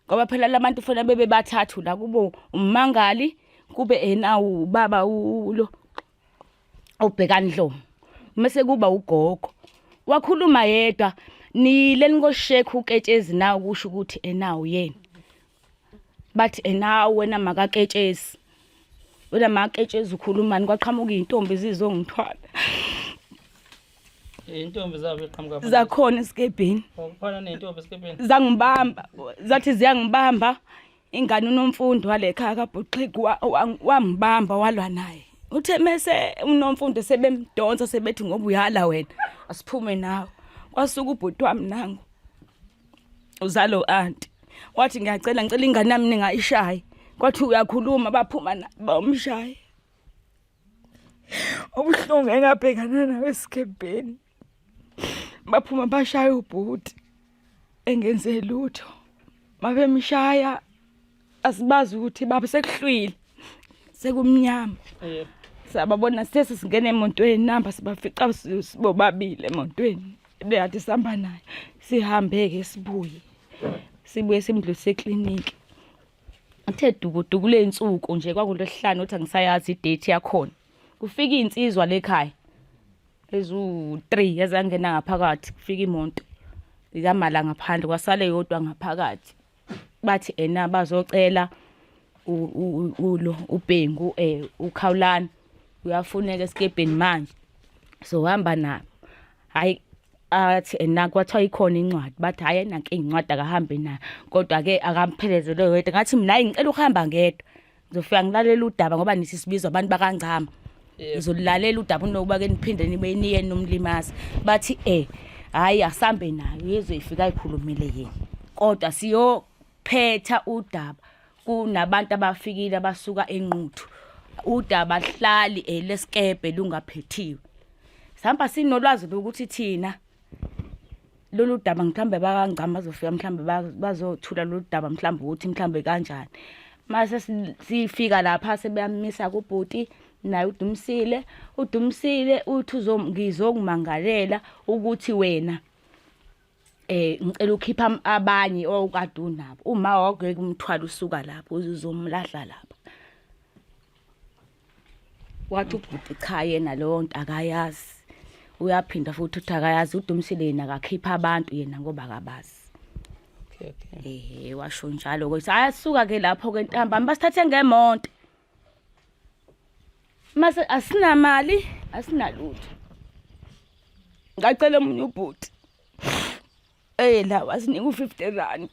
ngoba phela labantu ufuna bebe bathathu la kubo umangali kube nawu baba ulo ubhekani Dlomo mase kuba ugogo wakhuluma yedwa nileni koshekhu uketshezi nawo kusho ukuthi enawo yena bathi enawo wena makaketshezi wena maketshezi ukhulumani kwaqhamuka intombi zizongithwala
intombi zabo iqhamuka
zakhona esikebheni
okuphana nentombi esikebheni
zangibamba zathi ziyangibamba ingane unomfundo wale ekhaya kaBhuxhiku wangibamba walwa naye Uthe mase unomfundo sebemdonsa sebethi ngoba uyala wena asiphume nawe. Kwasuka ubhuti wami nangu. Uzalo aunti. Wathi ngicela ingane yami ningayishayi. Kwathi uyakhuluma baphuma bamshaye. Ubuhlungu engabhekana nawe Iskebheni. Baphuma bashaya ubhuti. Engenze lutho. Mabemshaya asibazi ukuthi baba sekuhlwile. Sekumnyama.
Yebo.
Sababona sesingene emontweni namba sibafica sibobabili emontweni. Beyathi sihamba naye. Sihambe ke sibuye. Sibuye simdluse ekliniki. Athe dubuduku lensuku nje kwakulesihlanu uthi angisayazi idate yakhona. Kufika insizwa lekhaya. Ezu3 yazangena ngaphakathi kufika imoto. Likamala ngaphandle kwasale yodwa ngaphakathi. Bathi ena bazocela ulo uBhengu uKhawulani uyafuneka Iskebheni manje. So hamba nabo. Hayi athi ena kwathiwa ikhona incwadi bathi hayi nanke incwadi akahambe nayo kodwa ke akamphelezele wedwa ngathi mina ngicela ukuhamba ngedwa ngizofika ngilalela udaba ngoba nithi sibizwa abantu bakaNgcama ngizolalela udaba unokuba ke niphinde nibe niye nomlimazi bathi hayi asambe nayo yezoyifika ayikhulumile yena kodwa siyophetha udaba kunabantu abafikile abasuka enquthu udaba hlali leSkebhe lungaphethiwe sihamba sinolwazi lokuthi thina lolu daba mhlambe bakaNgcama bazofika mhlambe bazothula lolu daba mhlambe ukuthi mhlambe kanjani mase sifika lapha sebeyamisa kubhuti naye uDumsile uthi ngizokumangalela ukuthi wena ngicela ukhipha abanye okade unabo uma wake kumthwala usuka lapho uzomlahla lapha wathi ubhuti cha yena lo nto akayazi uyaphinda futhi uthi akayazi uDumsile yena akakhipha abantu yena ngoba akabazi. Okay. Washo njalo ukuthi ayasuka ke lapho ke ntamba basithathe ngemonto. Mase asinamali, asinalutho. Ngacela umunye ubhuti. La wasinika u50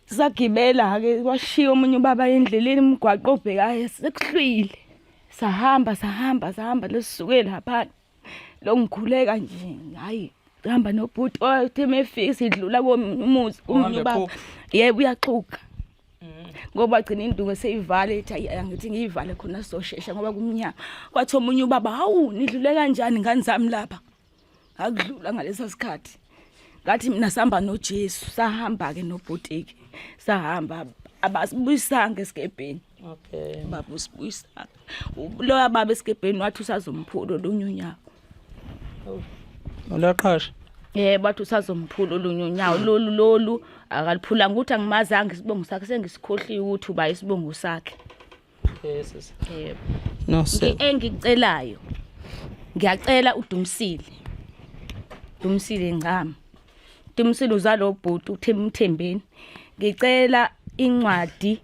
Sagibela ke washiya umunye ubaba endleleni umgwaqo obhekayo sekuhlwile. Sahamba lesisukela lapha lo ngikhuleka nje hayi hamba nobhuti othi mefika sidlula komuzi umnyuba yebo uyaxuka ngoba gcina indungu seyivale ethi angithi ngiyivale khona soshesha ngoba kumnyama kwathi omunye ubaba hawu nidlule kanjani ngani zami lapha akudlula ngalesa sikhathi ngathi mina sihamba noJesu sahamba ke nobhuti ke sahamba abasibuyisanga Iskebheni.
Okay.
Baba usibuyisanga. Lo baba Iskebheni wathi usazomphula olunyunyawo.
Olaqhasha.
Bathi usazomphula olunyunyawo lolu akaliphula ukuthi angimazanga isibongo sakhe sengisikhohliwe ukuthi uba isibongo sakhe.
Yes.
Yebo.
No sir.
Engicelayo. Ngiyacela uDumsile. Dumsile Ngcama. Dumsile uzalo bhuti uThembeni. Ngicela incwadi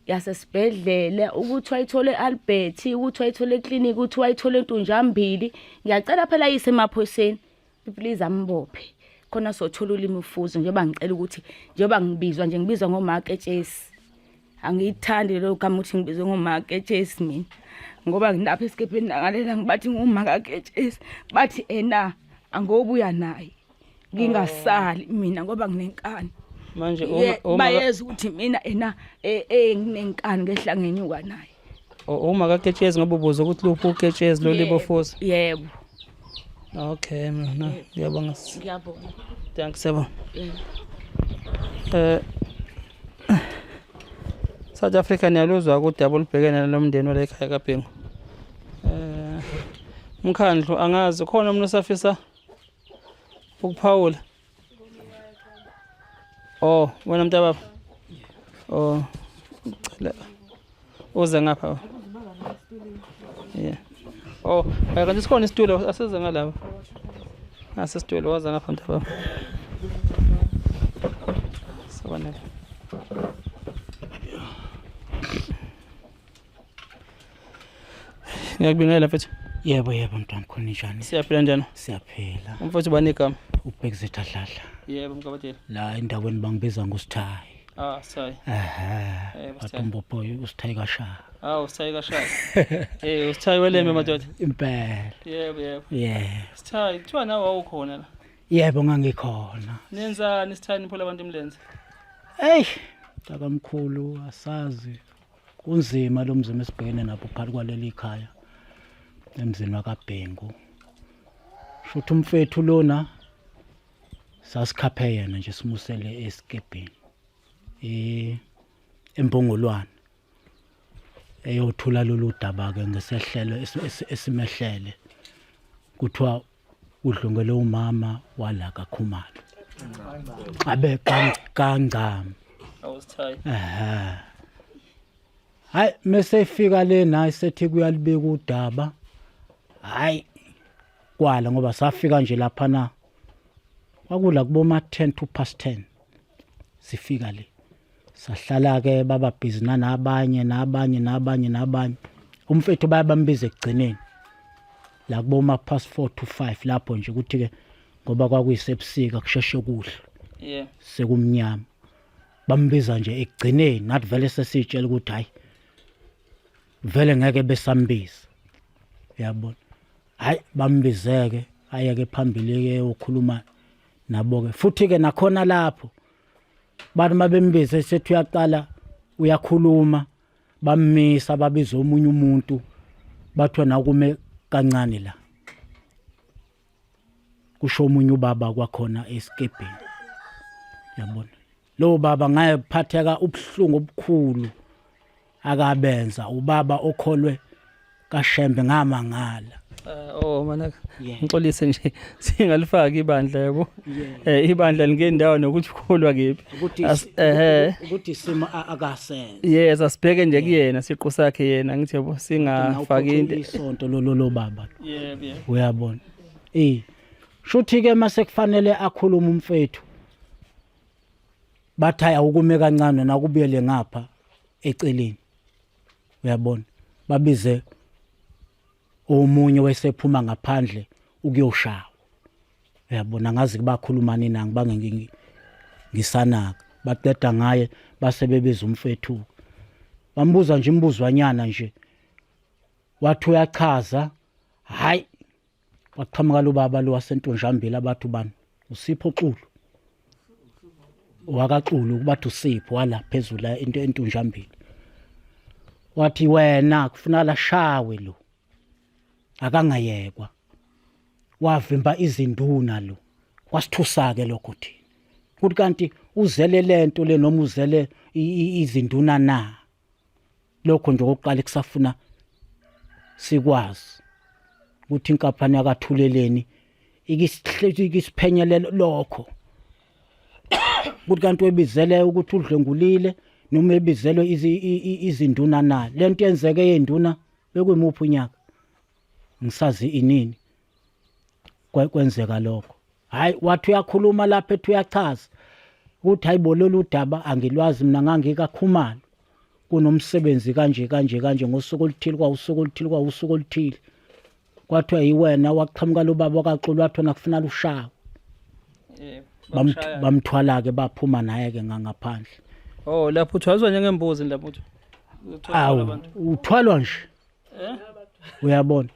yasesibhedlela ukuthi wayithole Albert ukuthi wayithole eclinic ukuthi wayithole Ntunjambili ngiyacela phela yise emaphoyiseni please ambophe khona sothola ulimi ufuzo njengoba ngicela ukuthi njengoba ngibizwa ngoMaketshesi angiyithandi lo gama ukuthi ngibizwe ngoMaketshesi mina ngoba ngilapha Iskebheni ngalela ngibathi nguMaketshesi bathi angobuya naye ngingasali mina ngoba nginenkani
manje
bayeza ukuthi mina nginenkani ngehlangenyuka naye
uma kaketshezi ngoba ubuza ukuthi lupho uketshezi lo libo futhi
yebo
okay mina ngiyabonga
ngiyabonga
thanks sebo South Africa niyaluzwa ukuthi abulibhekene nalomndeni wala ekhaya kaBhengu umkhandlu angazi khona umuntu osafisa ukuphawula wena mntababa cela uze ngapha yeah kanti sikhona isitulo aseze ngalapha asisitulo waza ngapha mntababa sabona ngiyakubingelela mfethu
Yebo mntwana khona njani
siyaphila njani
siyaphila
umfethu bani igama
ubhekizitha dladla
yebo mkabathela
la endaweni bangibiza ngosithayi
Sayi.
Bathi umbopho usithayi kashaya.
Usithayi kashaya. Usithayi weleme madoda.
Impela.
Yebo.
Yeah.
Sithayi, kuthiwa nawe awukhona la.
Yebo ngangikhona.
Nenzani sithani phela abantu Umlenze?
Hey, takamkhulu asazi. Kunzima lo mzimo esibhekene nabo phakathi kwaleli ikhaya. Emzini wakaBhengu. Shothi umfethu lona sasikhaphe yena nje simusele Iskebhe. Empongolwane. Eyothula lolu daba ke ngesehlelo esimehlele. Kuthiwa udlungele umama wala kaKhumalo. Abe kancam.
Awusithayi.
Hayi mesefika lena isethi kuyalibeka udaba. Hayi kwala ngoba safika nje lapha na. Kwakula kuboma 10 to past 10. Sifika le. Sahlala ke baba busy nabanye. Umfethu bayabambiza ekugcineni. La kuboma past 4 to 5 lapho nje ukuthi ke ngoba kwakuyisebusika kusheshe kuhle.
Yeah.
Sekumnyama. Bambiza nje ekugcineni nathi vele sesitshela ukuthi hayi vele ngeke besambiza. Uyabona. Hayi bambizeke ayeke phambili ke ukukhuluma nabo ke futhi ke nakhona lapho bantu mabembize sethi uyaqala uyakhuluma bammisa babiza omunye umuntu bathwa na kume kancane la kusho omunye ubaba kwakhona Iskebhe. Yabona lo baba ngaye phatheka ubuhlungu obukhulu akabenza ubaba okholwe kaShembe ngamangala.
Manaka ngixolise nje singalifaka ibandla yabo. Ibandla lingendawo nokuthi ukholwa kephi.
Ukuthi isimo akasenze.
Yes, asibheke nje kuyena siqo sakhe yena ngithi yabo singafaki into
isonto lo baba.
Yebo.
Uyabona. Shuthi ke mase kufanele akhuluma umfethu. Bathaya ukume kancane nakubuyele ngapha eceleni. Uyabona. Babize omunye wesephuma ngaphandle ukuyoshawa. Uyabona ngazi kubakhulumani nanga bange ngisanaka. Baqeda ngaye basebebiza umfethu. Bambuza nje imbuzwanyana nje. Wathi uyachaza, hayi. Waqhamuka lo baba lo wasentonjambila abathu bani. Usipho Xulu. WakaXulu kubathi usipho wala phezulu into entonjambila. Wathi wena kufuna la shawe lo. Akangayekwa. Wavimba izinduna lo. Wasithusa ke lokho thina. Kuthi kanti uzele lento le noma uzele izinduna na. Lokho nje oqala kusafuna sikwazi ukuthi inkampani yakathuleleni ikisiphenyelele lokho. Kuthi kanti webizele ukuthi udlengulile noma ebizelwe izinduna na. Lento yenzeke yenduna bekuyimuphi unyaka. Ngisazi inini kwenzeka lokho. Hayi wathi uyakhuluma lapha ethi uyachaza ukuthi hayibolelo udaba angilwazi mina ngangikaKhumalo kunomsebenzi kanje ngosuku oluthile kwathiwa yiwena waqhamuka lo baba wakaXulu wathi nakufuna lushawa. Bamthwala ke baphuma naye ke ngaphandle.
Lapho uthwazwa njengembuzi lapho
uthwalwa nje. Uyabona.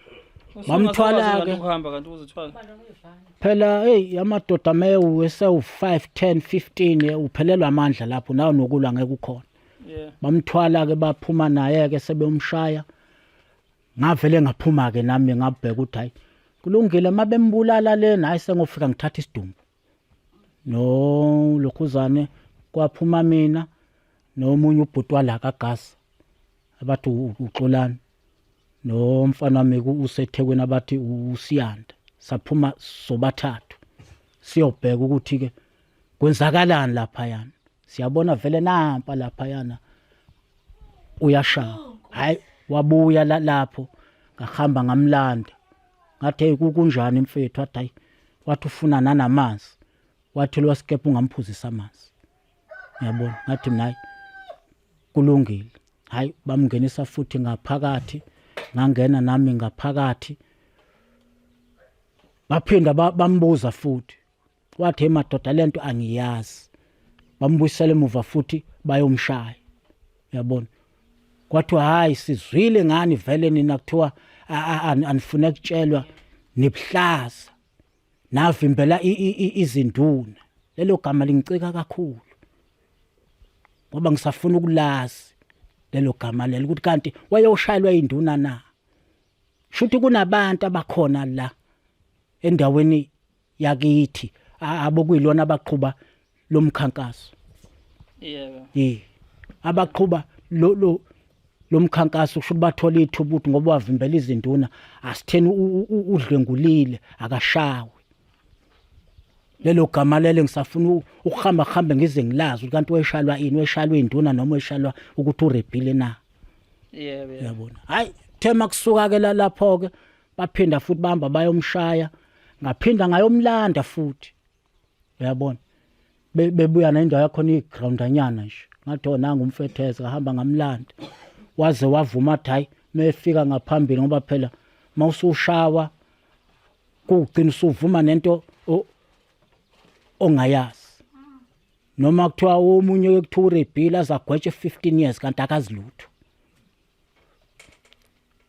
Bamthwala ke
ukuhamba kanti uzithwala.
Phela amadoda mewu esewu 5 10 15 uphelelwa amandla lapho nawo nokulwa ngeke ukhona. Bamthwala ke baphuma naye ke sebemshaya. Ngavele ngaphuma ke nami ngabheka ukuthi hayi kulungile mabembulala lena hayi sengofika ngithatha isidumbu. No lokhuzane kwaphuma mina nomunye ubhuti wala kaGasa abathi uXolani nomfana wami useThekwini abathi uSiyanda saphuma sobathathu siyobheka ukuthi ke kwenzakalani lapha yana siyabona vele nampa lapha yana uyashaya hayi wabuya lapho ngahamba ngamlanda ngathi kunjani mfethu wathi wathi ufuna nanamanzi wathi lo Iskebhe ungamphuzisa amanzi. Uyabona ngathi mina kulungile. Hayi bamngenisa futhi ngaphakathi ngangena nami ngaphakathi. Baphinda bambuza futhi. Wathi madoda lento angiyazi. bambuyisela emuva futhi bayomshaya. Uyabona? Kwathiwa hayi sizwile ngani vele nina kuthiwa anifune ukutshelwa nibuhlaza navimbela izinduna. Lelo gama lingicika kakhulu. Ngoba ngisafuna ukulazi lelo gama lelo ukuthi kanti wayoshayelwa induna na. Shuthi kunabantu abakhona la endaweni yakithi abokuyilona abaqhuba lomkhankaso.
Yebo.
Abaqhuba lomkhankaso kusho bathola ithuba ukuthi ngoba wavimbela izinduna asitheni udlwengulile akashawe. Lelo gama lelo ngisafuna ukuhamba ngize ngilazi ukuthi kanti weshayelwa ini, weshayelwa induna noma weshayelwa ukuthi urebhile na.
Yebo.
Uyabona? Hayi thema kusuka ke lapho ke baphinda futhi bahamba bayomshaya, ngaphinda ngayomlanda futhi. Uyabona? Bebuya nendawo yakho igroundanyana nje. Ngathi nanga umfetheze ngahamba ngamlanda. Waze wavuma ukuthi hayi mefika ngaphambili ngoba phela mawusushawa kugcina usuvuma nento ongayazi. Noma kuthiwa omunye wekuthiwa urebhile azagwetshe 15 years kanti akazilutho.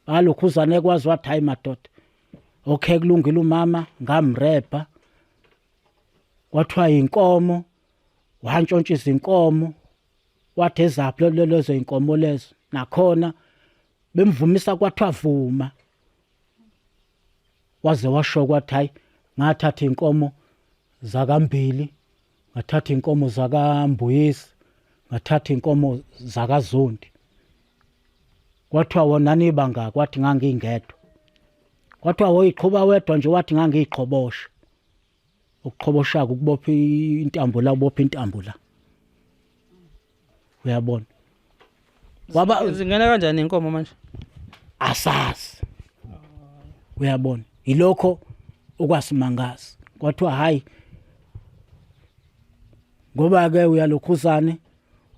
Alokhuzane kwazi wathi hayi madoda. Okay kulungile umama ngamrepha. Kwathiwa inkomo wantshontshiza inkomo. Wathi ezaphi lezo inkomo lezo nakhona bemvumisa kwathiwa vuma. Waze washo kwathi hayi ngathatha inkomo zakambili, ngathatha inkomo zakambuyisi, ngathatha inkomo zakaZondi. Kwathiwa wona nibanga kwathi ngangingedwa. Kwathiwa woyiqhuba wedwa nje wathi ngangiyiqhobosha. Ukuqhobosha ukubopha intambo la ubopha intambo la. Uyabona? Waba
zingena kanjani inkomo manje?
Asazi. Uyabona? Ilokho okwasimangaza. Kwathiwa hayi ngoba ke uyalokhuzane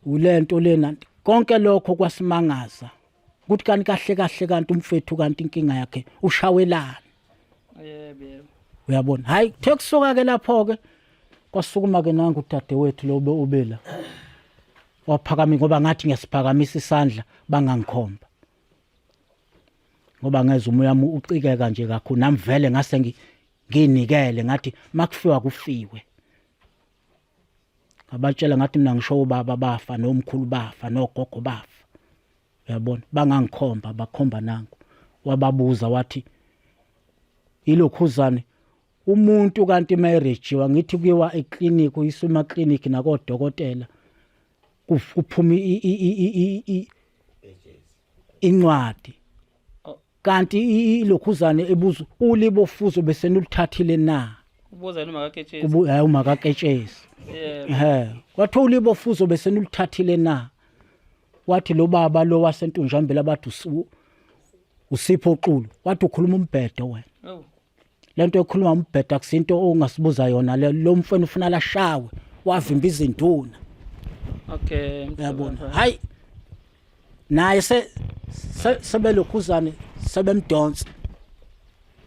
ulento lena konke lokho kwasimangaza. Ukuthi kanti kahle kanti umfethu kanti inkinga yakhe ushawelana.
Yebo.
Uyabona? Hayi kusuka ke lapho ke kwasukuma ke nangu udadewethu lobe ubela. Waphakama ngoba ngathi ngiyasiphakamisa isandla bangangikhomba. Ngoba ngeze umoya wami ucikeka nje kakhulu nami vele ngase nginikele ngathi makufiwa kufiwe. Abatshela ngathi mina ngisho ubaba bafa nomkhulu bafa nogogo bafa. Uyabona? Bangangikhomba bakhomba nangu. Wababuza wathi ilokhuzane umuntu kanti marriage wangithi kuyiwa eclinic uyisuma clinic nakodokotela kuphuma incwadi kanti ilokhuzane ebuza ulibofuzo bese nulithathile na
Ubuza noma kaketshezi.
hayi uma kaketshezi. Wathi ulibofuzo bese nulithathile na. Wathi lo baba lo wasentunjambela bathi usipho xulu wathi ukhuluma umbhedo wena. Lento ekhuluma umbhedo akusinto ongasibuza yona lo mfana ufuna lashawe wavimba izinduna.
Okay.
Uyabona? Hayi naye sebelokhuzane sebemdonsa.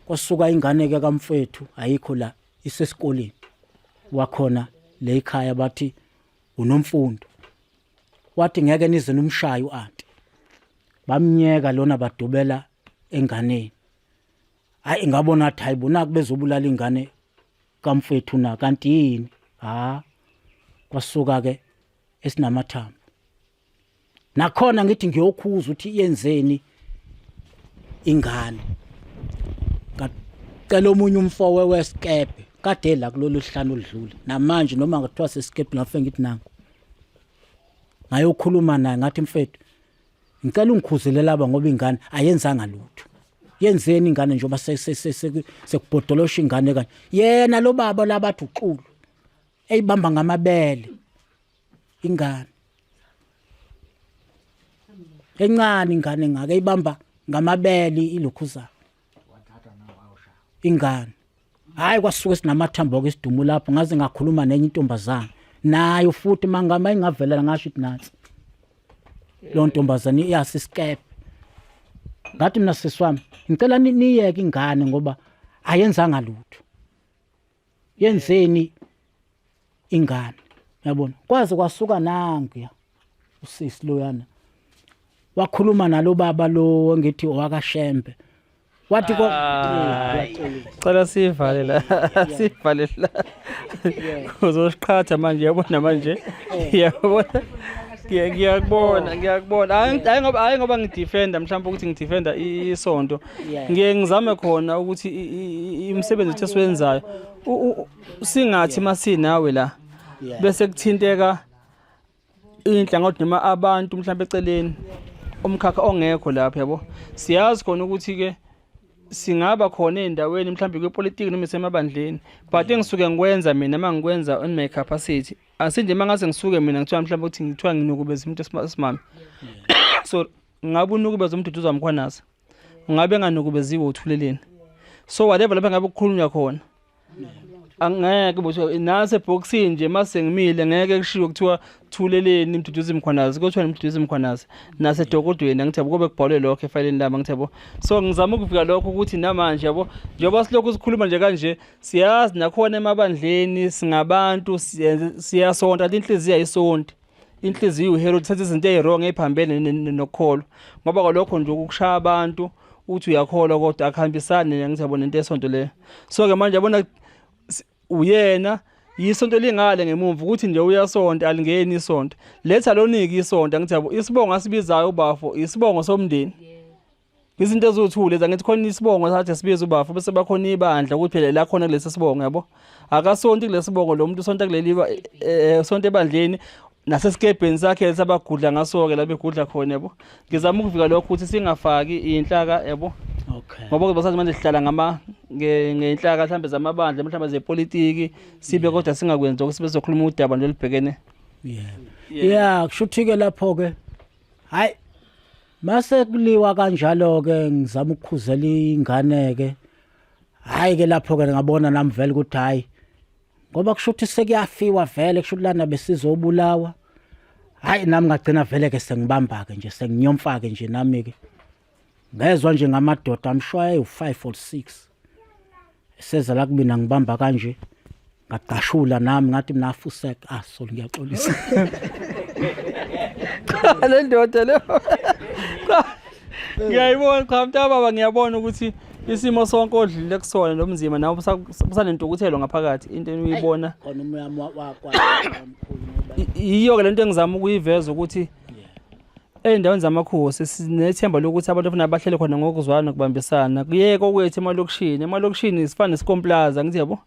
Kwasuka ingane ke kamfethu ayikho la isesikoleni. Wakhona le ekhaya bathi unomfundo. Wathi ngeke nize nomshayo anti. Bamnyeka lona badubela enganeni. Hayi ngabona ukuthi hayibona kubezobulala ingane kamfethu na kanti yini? Kwasuka ke esinamathamba. Nakhona ngithi ngiyokhuza ukuthi yenzeni ingane. Ngacela omunye umfowe weSkebhe kade la kulolu hlanu oludlule. Namanje noma ngathiwa seSkebhe ngafe ngithi nangu. Ngayokhuluma naye ngathi mfethu ngicela ungikhuzele laba ngoba ingane ayenzanga lutho. Yenzeni ingane njengoba sekubhodolosha ingane kanje. Yena lo baba labathi uxulu. Eyibamba ngamabele. Ingane. Encane ingane ngake ibamba ngamabele ilokhuzana. Ingane. Hayi kwasuke sinamathambo ke sidumo lapho ngaze ngakhuluma nenye intombazana. Nayo futhi mangama ingavelela ngasho ukuthi nansi. Lo ntombazana iyasi Iskebhe. Ngathi mina seswami ngicela niyeke ingane ngoba ayenzanga lutho. Yenzeni ingane. yabona kwaze kwasuka nangiya usisi loyana wakhuluma nalo baba lo ngithi owakashembe wathi ko
cela sivale la sivale la uzosiqhatha manje yabona manje yabona ngiyakubona hayi ngoba ngidefenda mhlawumbe ukuthi ngidefenda isonto ngiye ngizame khona ukuthi imisebenzi ethu esiwenzayo singathi masinawe la bese kuthinteka inhlangothi noma abantu mhlawumbe eceleni umkhakha ongekho lapha yabo siyazi khona ukuthi ke singaba khona endaweni mhlawumbe kwepolitiki noma esemabandleni but engisuke ngikwenza mina mangikwenza on my capacity asinje mangase ngisuke mina ngithiwa mhlawumbe ukuthi ngithiwa nginukubeza umuntu esimami so ngabe unukubeza umuntu uthi uzamkhwanaza ngabe nganukubeziwe uthuleleni so whatever lapha ngabe ukukhulunywa khona angeke botho nase boxing nje mase ngimile ngeke kushiwo kuthiwa thuleleni imduduzi imkhwanazi kuthiwa imduduzi imkhwanazi nase dokodweni angithabo kube kubhalwe lokho efayileni lami ngithabo so ngizama ukufika lokho ukuthi namanje yabo njengoba silokhu sikhuluma nje kanje siyazi nakhona emabandleni singabantu siyasonta inhliziyo ayisonti inhliziyo uhero uthatha izinto ezirong eziphambene nokukholo ngoba kwalokho nje ukushaya abantu uthi uyakholwa kodwa akuhambisani ngithabo nento esonto leyo so ke manje yabona uyena yisonto lingale ngemuva ukuthi nje uyasonta alingeni isonto letha loniki isonto ngithabo isibongo asibizayo ubafo isibongo somndeni izinto ezothule zangithi khona isibongo sathi sibiza ubafo bese bakhona ibandla ukuthi phela la khona kulesi sibongo yabo akasonti kulesi sibongo lo muntu usonta kuleliwa sonto ebandleni naseskebheni sakhe lesabagudla ngaso ke la begudla khona yabo ngizama ukuvika lokho ukuthi singafaki inhlaka yabo
okay
ngoba basazi manje sihlala ngenhlaka mhlambe zamabandla mhlambe zepolitiki sibe kodwa singakwenza ukuthi bezokhuluma udaba nje libhekene
yeah kushuthi ke lapho ke hayi mase kuliwa kanjalo ke ngizama ukukhuzela ingane ke hayi ke lapho ke ngabona nami vele ukuthi hayi ngoba kushuthi sekuyafiwa vele kushuthi lana besizobulawa hayi nami ngagcina vele ke sengibamba ke nje senginyomfa ke nje nami ke ngezwe nje ngamadoda amshwaye u5 or 6 seza la kubina ngibamba kanje ngaqashula nami ngathi mina afuseka so ngiyaxolisa
le ndoda le ngiyayibona cha baba ngiyabona ukuthi isimo sonke odlile kusona nomzima nawo busanentukuthelo ngaphakathi into uyibona
khona umyami wakwa
iyo ke lento engizama ukuyiveza ukuthi endaweni zamakhosi sinethemba lokuthi abantu bafuna bahlele khona ngokuzwana nokubambisana kuyeke okwethu emalokishini isifana neskomplaza ngithi yabo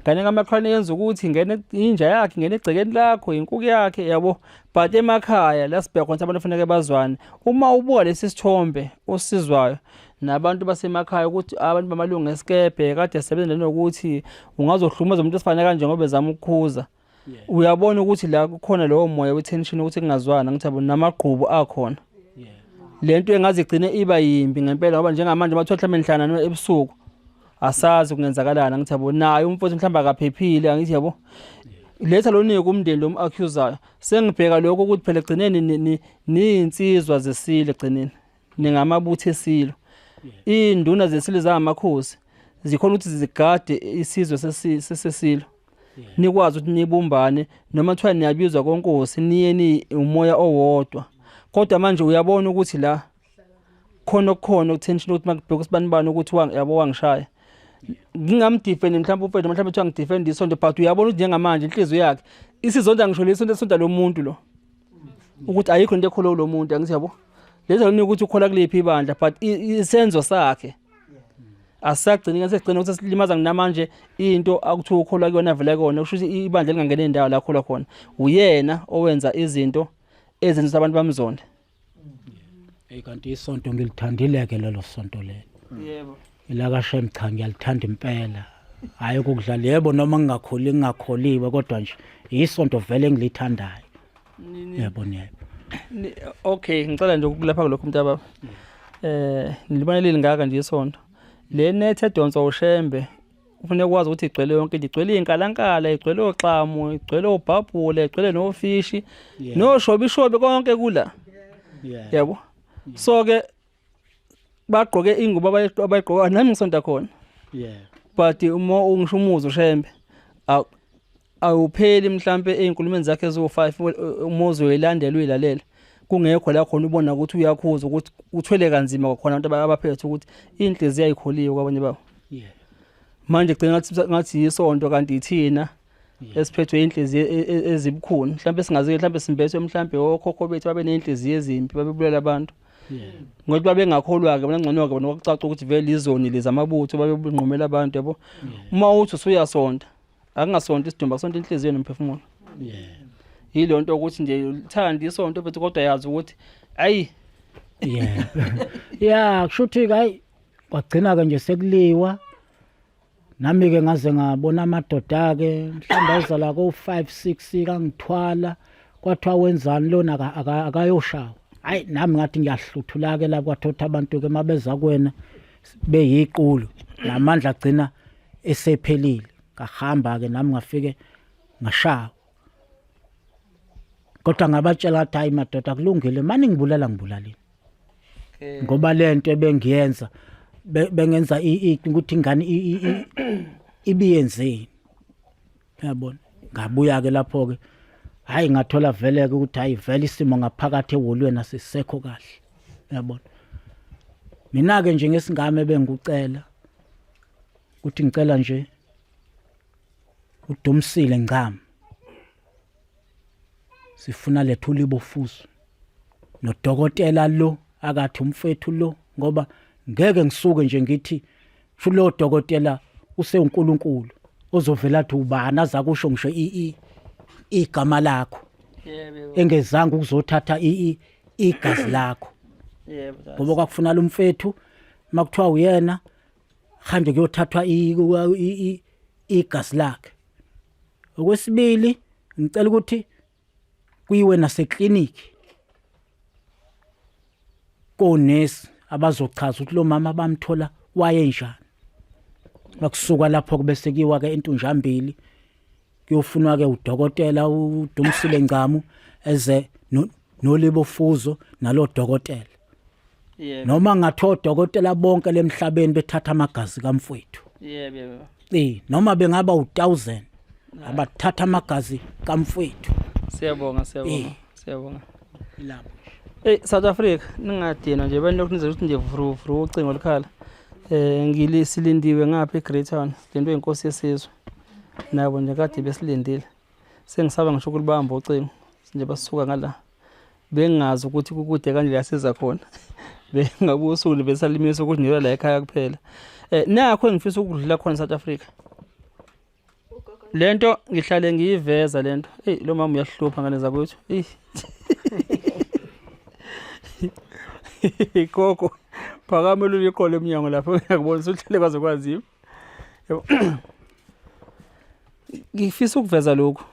ngane ngamakhwana yenza ukuthi ngene inja yakhe ngene egcekeni lakho inkuku yakhe yabo but emakhaya la sibheka khona abantu bafanele bazwane uma ubuka lesi sithombe osizwayo nabantu basemakhaya ukuthi abantu bamalungu Iskebhe kade sebenza nokuthi ungazohlumaza umuntu esifana kanje ngoba ezama ukukhuza uyabona ukuthi la kukhona lowo moya wetension ukuthi kungazwana ngithabo namagqubu akhona lento engazigcine iba yimbi ngempela ngoba njengamanje bathola mhlawumbe enhlana ebusuku asazi kungenzakalana ngithabo naye umfowethu mhlawumbe akaphephile angithi yabo letha lonike umndeni lo accuser sengibheka lokho ukuthi phela egcineni niyinsizwa zesile egcineni ningamabuthe esilo induna zesile zamakhosi zikhona ukuthi zigade isizwe sesesilo nikwazi ukuthi nibumbane noma kuthiwa niyabizwa konkosi niye ni umoya owodwa kodwa manje uyabona ukuthi la khona utension ukuthi makubheka sibanibani ukuthi yabo wangishaya ngingamdefend mhlawumbe umfethu mhlawumbe kuthiwa ngidefend isonto but uyabona ukuthi njengamanje inhliziyo yakhe isizonda ngisho lesonto lo muntu lo ukuthi ayikho into ekholo lo muntu angithi yabo leza lona ukuthi ukhola kulephi ibandla but isenzo sakhe asagcina ngasegcina ukuthi silimaza nginamanje into akuthiwa ukholwa kuyona vele kona kusho ukuthi ibandla lingangena endawo la kholwa khona uyena owenza izinto ezenza abantu bamzonde
kanti isonto ngilithandile ke lelo sonto lelo
yebo
ilaka shem cha ngiyalithanda impela hayi ukudlala yebo noma ngingakholiwe kodwa nje isonto vele ngilithandayo yebo
okay ngicela nje ukulapha kulokho mntaba nilibona lelingaka nje isonto le net edonsa ushembe ufune ukwazi ukuthi igcwele yonke igcwele inkalankala igcwele oxamu igcwele obhabhule igcwele nofishi noshobishobe konke kula yabo so ke bagqoke ingubo abayigqoka nami ngisonta khona but uma ungisho umuzo ushembe awupheli mhlambe einkulumeni zakhe zo5 umozwe elandelwe ilalela kungekho la khona ubona ukuthi uyakhuza ukuthi uthwele kanzima khona abantu abaphethe ukuthi inhliziyo ayikholiwe kwabanye babo. Manje gcina ngathi yisonto kanti ithina esiphethwe inhliziyo ezibukhuni mhlambe singazike mhlambe simbethwe mhlambe okhokho bethu babe nenhliziyo ezimpi babebulela abantu. Ngoba babengakholwa ke bona ngcono ke bona kwakucaca ukuthi vele izoni lezi amabutho babebunqumela abantu yabo. Uma uthi usuyasonta akungasonto isidumba kusonto inhliziyo nomphefumulo. Yilo nto ukuthi nje uthanda isonto bethu kodwa yazi ukuthi ayi
kushuthi hayi kwagcina ke nje sekuliwa nami ke ngaze ngabona amadoda ke mhlawumbe ayizala ko 5 6 kangithwala kwathiwa wenzani lona akayoshawa. Hayi nami ngathi ngiyahluthula ke lapho kwathotha abantu ke mabeza kuwena beyiqulu namandla agcina esephelile ngahamba ke nami ngafike ngashawa. Kodwa ngabatshela ukuthi hayi madoda kulungile mani ngibulaleni ngoba lento ebengiyenza bengenza ukuthi ingane ibiyenzeni yabona. Ngabuya ke lapho ke hayi ngathola vele ke ukuthi hayi vele isimo ngaphakathi eholweni asisekho kahle yabona. Mina ke nje ngesingame bengikucela ukuthi ngicela nje uDumsile Ngcama sifuna lethula ibofuzo nodokotela lo akathi umfethu lo ngoba ngeke ngisuke nje ngithi lo dokotela usenkulunkulu ozovela athi ubani azakusho ngisho igama lakho engezange ukuzothatha igazi lakho ngoba kwakufuna lo mfethu makuthiwa uyena hambe kuyothathwa igazi lakhe. Okwesibili ngicela ukuthi kuyiwe nasekliniki konesi abazochaza ukuthi lo mama bamthola wayenjani. Makusuka lapho kube sekiwa ke intunjambili kuyofunwa ke udokotela uDumsile Ngcama eze nolibofuzo nalo dokotela. Noma ngathiwa udokotela bonke lemhlabeni bethatha amagazi kamfowethu. Noma bengaba u1000 abathatha amagazi kamfowethu.
Siyabonga. Lapho. South Africa ningadina nje bani lokuniza ukuthi nje vru ucingo likhala. Ngilisilindiwe ngapha eGreat Town lento inkosi yesizwe. Nabo nje kade besilindile. Sengisaba ngisho kulibamba ucingo nje basuka ngala. Bengazi ukuthi kukude kanje yasiza khona. Bengabusuli besalimisa ukuthi ngiyola la ekhaya kuphela. Nakho engifisa ukudlula khona South Africa. Lento ngihlale ngiyiveza lento. Lo mama uyahlupha ngane zakwethu. Koko phakamela ulikhole eminyango lapho ngiyakubona usuhlele kwaze kwaziwa. Yebo. Ngifisa ukuveza lokho.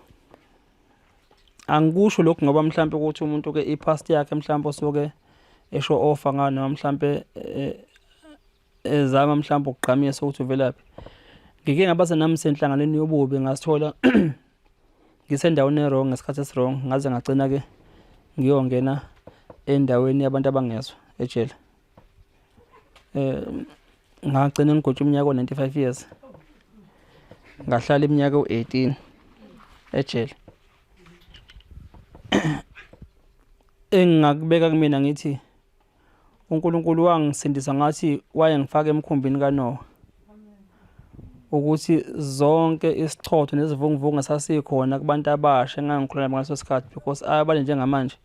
Angikusho lokho ngoba mhlambe ukuthi umuntu ke ipast yakhe mhlambe osoke esho offer ngana mhlambe ezama mhlambe ukugqamisa ukuthi uvelaphi. Ngike ngabaza nami senhlanganeni yobubi ngasithola ngisendaweni errong ngesikhathi esirong ngaze ngagcina ke ngiyongena endaweni yabantu abangezwe ejele. Ngagcina ngigotshwa iminyaka o95 years. Ngahlala iminyaka o18 ejele. Engakubeka kumina ngithi uNkulunkulu wangisindisa ngathi wayengifaka emkhumbini kaNoah. Ukuthi zonke isichotho nezivunguvungu sasikhona kubantu abasha engangikhuluma ngaso sikhathi because abale njengamanje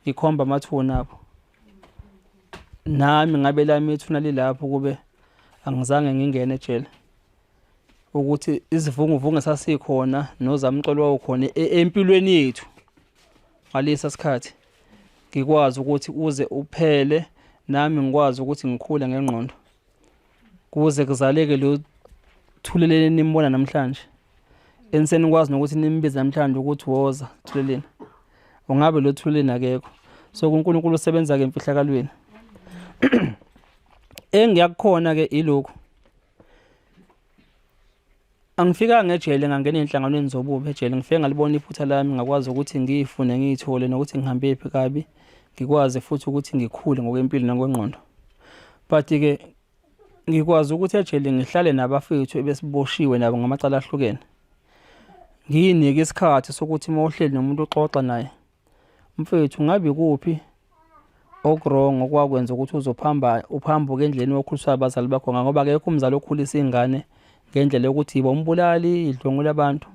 ngikhomba amathuna abo. Nami ngabe lami ithuna lilapho kube angizange ngingene ejele. Ukuthi izivunguvungu sasikhona nozamcolo wakhona empilweni yethu. Ngalesa sikhathi ngikwazi ukuthi uze uphele nami ngikwazi ukuthi ngikhule ngengqondo. Kuze kuzaleke lo thuleleni nimbona namhlanje. Enseni kwazi nokuthi nimbize namhlanje ukuthi woza thuleleni. Ungabe lo thuleleni akekho. So uNkulunkulu usebenza ke emfihlakalweni. Engiyakhona ke ilokho. Angifika ngejele ngangena enhlanganweni zobubi ejele ngifike ngalibona iphutha lami ngakwazi ukuthi ngiyifune ngiyithole nokuthi ngihambe ephi kabi ngikwazi futhi ukuthi ngikhule ngokwempilo nangokwengqondo. But ke ngikwazi ukuthi ejele ngihlale nabafethu ebesiboshiwe nabo ngamacala ahlukene. ngiyinike isikhathi sokuthi mawuhleli nomuntu oxoxa naye, mfethu ngabe kuphi okurong okwakwenza ukuthi uphambuke endleleni wokhuliswa abazali bakho, ngoba akekho umzali okhulisa ingane ngendlela yokuthi yiba umbulali, idlongo labantu.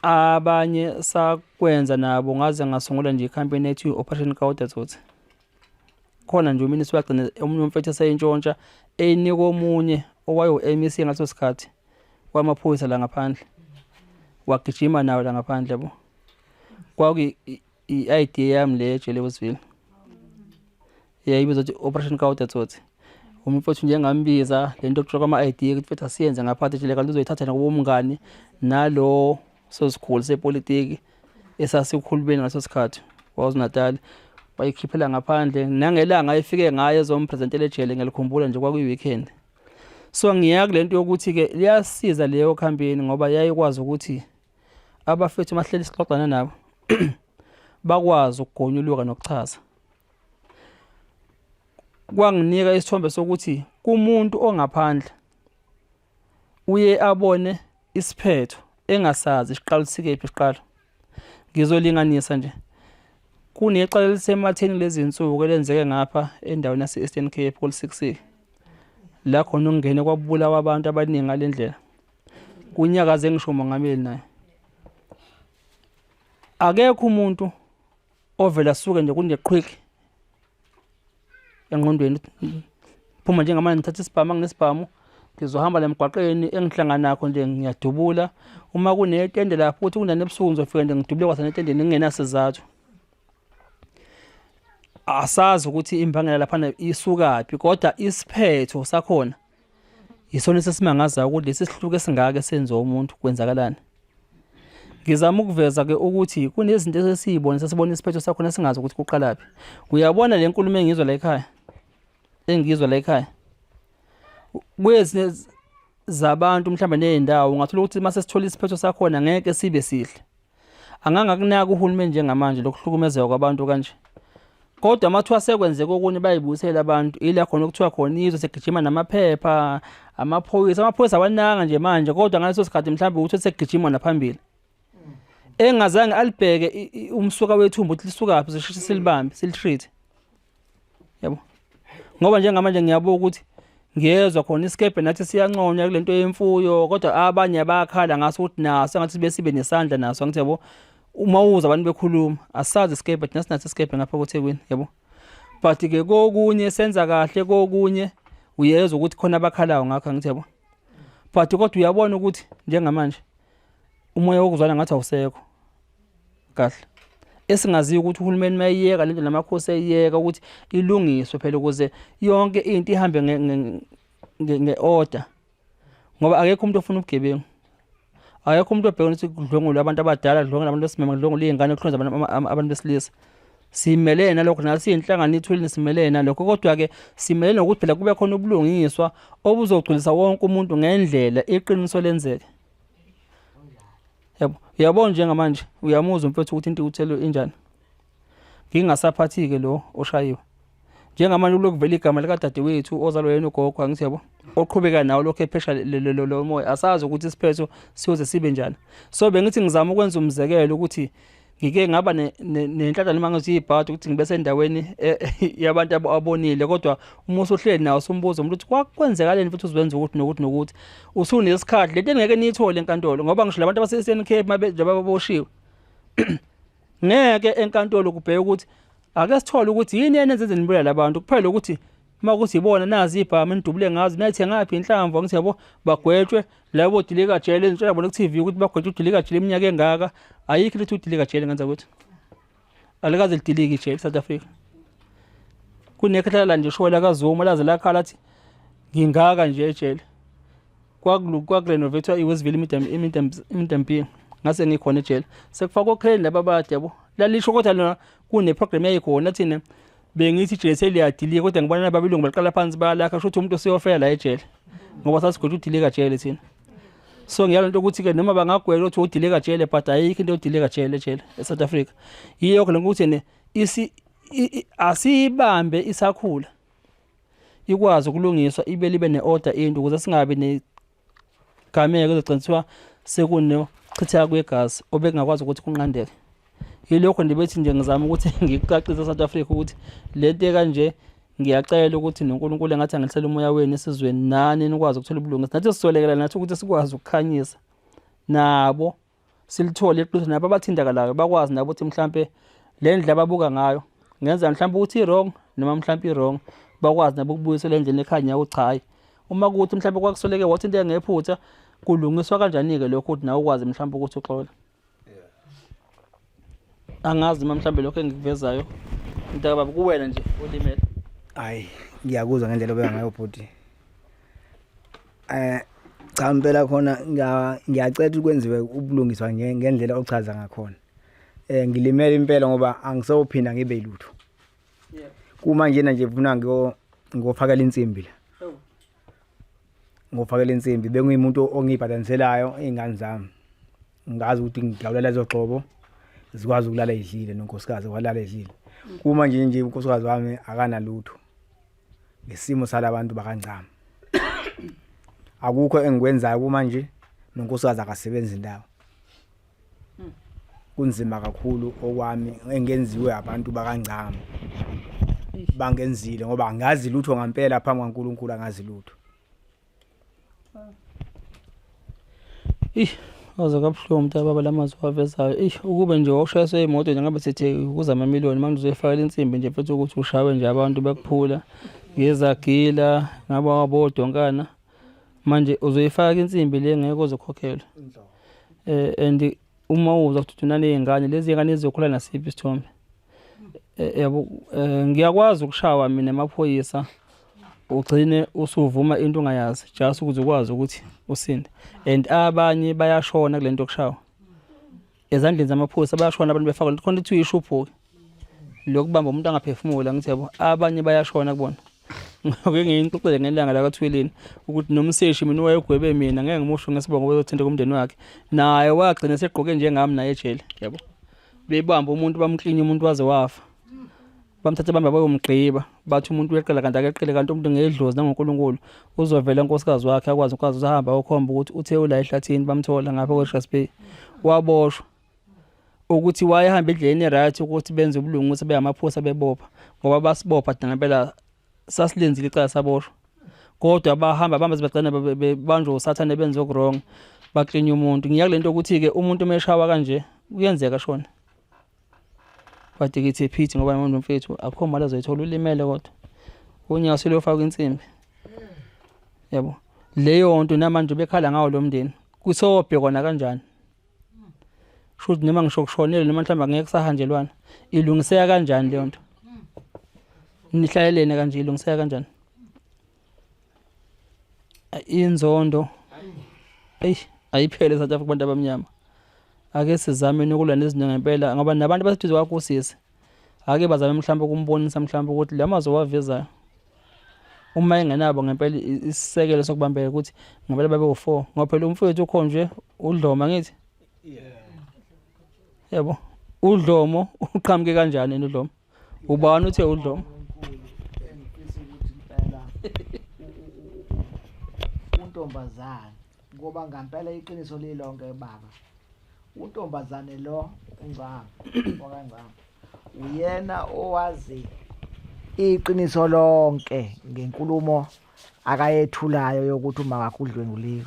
Abanye sakwenza nabo, ngaze ngasungula nje icampaign ethi Operation Kawudathothi. Khona nje uminister wagcina omunye umfethu esayintshontsha enika omunye owayo MEC ngaso sikhathi kwamaphoyisa la ngaphandle, wagijima nawo la ngaphandle yabo. Kwakuyi i-idea yami le ejele Westville. Yayibizwa ukuthi Operation Kawudathothi. Umfethu njengambiza lento yokuthola kwama-idea ukuthi mfethu asiyenze ngaphathi ejele, kanti uzoyithatha nakubo umngani nalo sosikhulu sepolitiki esasikuhulumeni ngaso sikhathi kwaZulu-Natal, bayikhiphela ngaphandle nangelanga efike ngayo ezompresentela ejele, ngiyalikhumbula nje kwakuyi-weekend. So ngiya kulento yokuthi ke liyasiza leyo campaign ngoba yayikwazi ukuthi abafethu mahleli sixoxana nabo bakwazi ukugonyuluka nokuchaza. Kwanginika isithombe sokuthi kumuntu ongaphandle uye abone isiphetho engasazi isiqalo sikephi isiqalo. Ngizolinganisa nje, kuneqala lisematheni lezi insuku elenzeke ngapha endaweni yase Eastern Cape kul-6 la khona ungene kwabulawa abantu abaningi ngalendlela. Kunyakaze ngisho umongameli naye. Akekho umuntu ovela asuke nje kuneqhwiki engqondweni phuma njengamanje ngithatha isibhamu, nginesibhamu ngizohamba la emgwaqeni engihlangana nakho nje ngiyadubula. Uma kunetende lapho uthi kunani ebusuku ngizofika nje ngidubule kwasana etendeni ngingenasizathu. Asazi ukuthi imbangela lapha isukaphi, kodwa isiphetho sakhona isona sesimangaza ukuthi lesi sihluke singaka senze umuntu kwenzakalani. Ngizama ukuveza ke ukuthi kunezinto esesiyibona, sesibona isiphetho sakhona singazi ukuthi kuqalaphi. Uyabona le nkulumo engizwa la ekhaya, kwezinye zabantu mhlawumbe nezindawo ungathola ukuthi mase sithola isiphetho sakhona ngeke sibe sihle. Angangakunaka uhulumeni njengamanje lokuhlukumezeka kwabantu kanje. Kodwa mathiwa sekwenzeka okunye bayibuyisela abantu, ila khona ukuthiwa khona izwe segijima namaphepha, amaphoyisa awananga nje manje, kodwa ngaleso sikhathi mhlawumbe ukuthi segijima naphambili. Engazange alibheke umsuka wethumbu ukuthi lisukaphi, sishise silibambe silitreat. Yabo. Ngoba njengamanje ngiyabuka ukuthi ngiyezwa khona Iskebhe nathi siyanconya kulento yemfuyo, kodwa abanye bakhala ngaso ukuthi naso ngathi besibe nesandla naso, ngithi yabo uma uza abantu bekhuluma asazi Iskebhe thina sinathi Iskebhe ngapha koThekwini, yabo. But ke kokunye senza kahle, kokunye uyezwa ukuthi khona abakhalayo ngakho, ngithi yabo. But kodwa uyabona ukuthi njengamanje umoya wokuzwana ngathi awusekho kahle. Esingaziyo ukuthi uhulumeni mayiyeka lento namakhosi ayiyeka ukuthi ilungiswe phela ukuze yonke into ihambe ngeorder. Ngoba akekho umuntu ofuna ubugebengu, akekho umuntu obhekona ukuthi kudlongolwe abantu abadala, kudlongolwe abantu besimeme, kudlongolwe izingane, kuhlonza abantu besilisa. Simelene nalokho, nasi inhlangano ithulini simelene nalokho, kodwa ke simelene ukuthi phela kube khona ubulungiswa obuzogculisa wonke umuntu ngendlela iqiniso lenzeke. Yabo, uyabona njengamanje uyamuzwa mfethu ukuthi into uthelo injani. Ngingasaphathike lo oshayiwe. Njengamanje lokuvela igama lika dadewethu ozalwe yena ugogo, ngithi yabo, oqhubeka nawo lokho ephesha lo moya, asazi ukuthi isiphetho siyoze sibe njani. So bengithi ngizama ukwenza umzekelo ukuthi ngike ngaba nenhlanhla noma ngathi ibhadi ukuthi ngibe sendaweni yabantu abonile, kodwa uma usuhleli nawo sombuzo umuntu ukuthi kwakwenzekaleni futhi uzwenza ukuthi nokuthi usunesikhathi lento engeke niyithole enkantolo, ngoba ngisho labantu abase-Eastern Cape mabe baboshiwe ngeke enkantolo kubheke ukuthi ake sithole ukuthi yini yena enze nibulala abantu, kuphela ukuthi makuthi ibona nazi ibhamu nidubule ngazo nathi ngaphi inhlamvu, ngithi yabo bagwetshwe labo dilika jele ngitshela bona ku-TV ukuthi bagwetshwe udilika jele iminyaka engaka. Ayikho lethu udilika jele ngenza ukuthi alikaze lidilika ijele South Africa. Kunekhala nje shola kaZuma laze lakhala athi ngingaka nje ejele kwakurenovate iWestville imidampi ngase ngikhona ejele sekufaka okheli laba bade yabo lalisho kodwa lona kuneprogram yayikhona thina bengithi ijele seliyadilika, kodwa ngibona babelungu baqala phansi bayalakha shothi umuntu oseyofela la ejele ngoba sasigwetshwe udilika jele thina. So ngiyalo into ukuthi ke noma bangagwela ukuthi udileka jele, but ayikho into odileka jele eSouth Africa. Yiyokho lokuthi ne asibambe isakhula ikwazi ukulungiswa ibe libe neorder into ukuze singabe gameke kuzogcinisiwa sekune chitheka kwegazi obekungakwazi ukuthi kunqandeke. Yilokho ndibethi nje ngizama ukuthi ngikucacise South Africa ukuthi lento kanje ngiyacela ukuthi noNkulunkulu engathi angihlela umoya wenu esizweni nani nikwazi ukuthola ubulungisa. Nathi sisolekela nathi ukuthi sikwazi ukukhanyisa nabo silithole iqiniso nabo abathindakalayo bakwazi nabo ukuthi mhlambe le ndlela ababuka ngayo ngenza mhlambe ukuthi i-wrong noma mhlambe i-wrong bakwazi nabo ukubuyisela endleni ekhanya uchayi. Uma kuthi mhlambe kwakusoleke wathi into engephutha kulungiswa kanjani-ke lokho ukuthi nawe ukwazi mhlambe ukuthi uxole. Angazi uma mhlambe lokho engikuvezayo into baba kuwena nje ulimele.
Hayi ngiyakuzwa ngendlela obeka ngayo bhuti. Cha impela khona ngiyacela ukwenziwe ubulungiswa ngendlela ochaza ngakhona. Ngilimele impela ngoba angisawuphinda ngibe lutho. Kuma njena nje ufuna ngofakela insimbi la. Ngofakela insimbi bengumuntu ongibhadaniselayo izingane zami. Ngazi ukuthi ngiyawulela lezoxobo zikwazi ukulala edlile nonkosikazi walala edlile. Kuma nje unkosikazi wami akana lutho. Ngesimo salabantu bakancama. Akukho engikwenzayo kuma nje nonkosikazi akasebenzi indawo. Kunzima kakhulu okwami engenziwe abantu bakancama. Bangenzile ngoba angazi lutho ngempela phambi kwaNkulunkulu angazi lutho.
Waze kabuhlungu baba lamazwi wavezayo. Ukube nje washayiswa imoto nje ngabe sethe ukuzama amamiliyoni manje uzoyifaka insimbi nje futhi ukuthi ushawe nje abantu bekuphula ngezagila ngaba wabodonkana manje uzoyifaka insimbi le ngeke uzokhokhelwa. And uma uza kuthuna nezingane lezi ngane ezizokhula nasiphi isithombe. Yabo ngiyakwazi ukushawa mina emaphoyisa ugcine usuvuma into ongayazi just ukuze ukwazi ukuthi usinde. And abanye bayashona kulento yokushawa. Ezandleni zamaphoyisa bayashona abantu befaka khona ithi uyishupho lokubamba umuntu angaphefumula ngithi yabo abanye bayashona kubona. Ngeke ngiyixoxele ngelanga la kaThweleni ukuthi nomseshi mina wayegwebe mina ngeke ngimusho ngesibongo bezothinta kumndeni wakhe naye wagcina segqoke njengami naye ejele yabo. Bebamba umuntu bamklinye umuntu waze wafa. Bamthatha bamba bayomgqiba bathi umuntu weqela kanti akeqele kanti umuntu ngedlozi nangoNkulunkulu uzovela inkosikazi wakhe akwazi uhamba ukhomba ukuthi uthe ula ehlathini bamthola ngapha kweShas Bay waboshwa ukuthi wayehamba endleleni right ukuthi benze ubulungiswa beyamaphosa bebopha ngoba basibopha ngempela sasilenzile icala saboshwa kodwa bahamba bazibagcina bebanjwe usathane benze okwrong baklinye umuntu. Ngiyakule nto ukuthi ke umuntu umeshawa kanje kuyenzeka shona. Bathi kithi phithi ngoba umuntu mfethu akho mali azoyithola ulimele kodwa unyawo lofaka insimbi. Yabo leyo nto namanje bekhala ngawo lo mndeni kusobhekwana kanjani. Shothi noma ngisho kushonele noma mhlamba ngeke sahanjelwana ilungiseka kanjani leyo nto. Nihlalelene kanje ilungiseka kanjani. Inzondo ayiphele South Africa kubantu abamnyama. Ake sizame nokulwa nezinto ngempela ngoba nabantu basithize kwakusisi ake bazame mhlawumbe ukumbonisa mhlawumbe ukuthi lamazo wavezayo uma engenabo ngempela isisekelo sokubambela ukuthi ngempela babe u4 ngoba phela umfowethu ukhonje udloma ngithi yebo udlomo uqhamuke kanjani udlomo ubani uthe udlomo
untombazane ngoba ngempela iqiniso lilonke baba. Untombazane lo ungaka uyena owazi iqiniso lonke ngenkulumo akayethulayo yokuthi uma wakudlwenguliwe.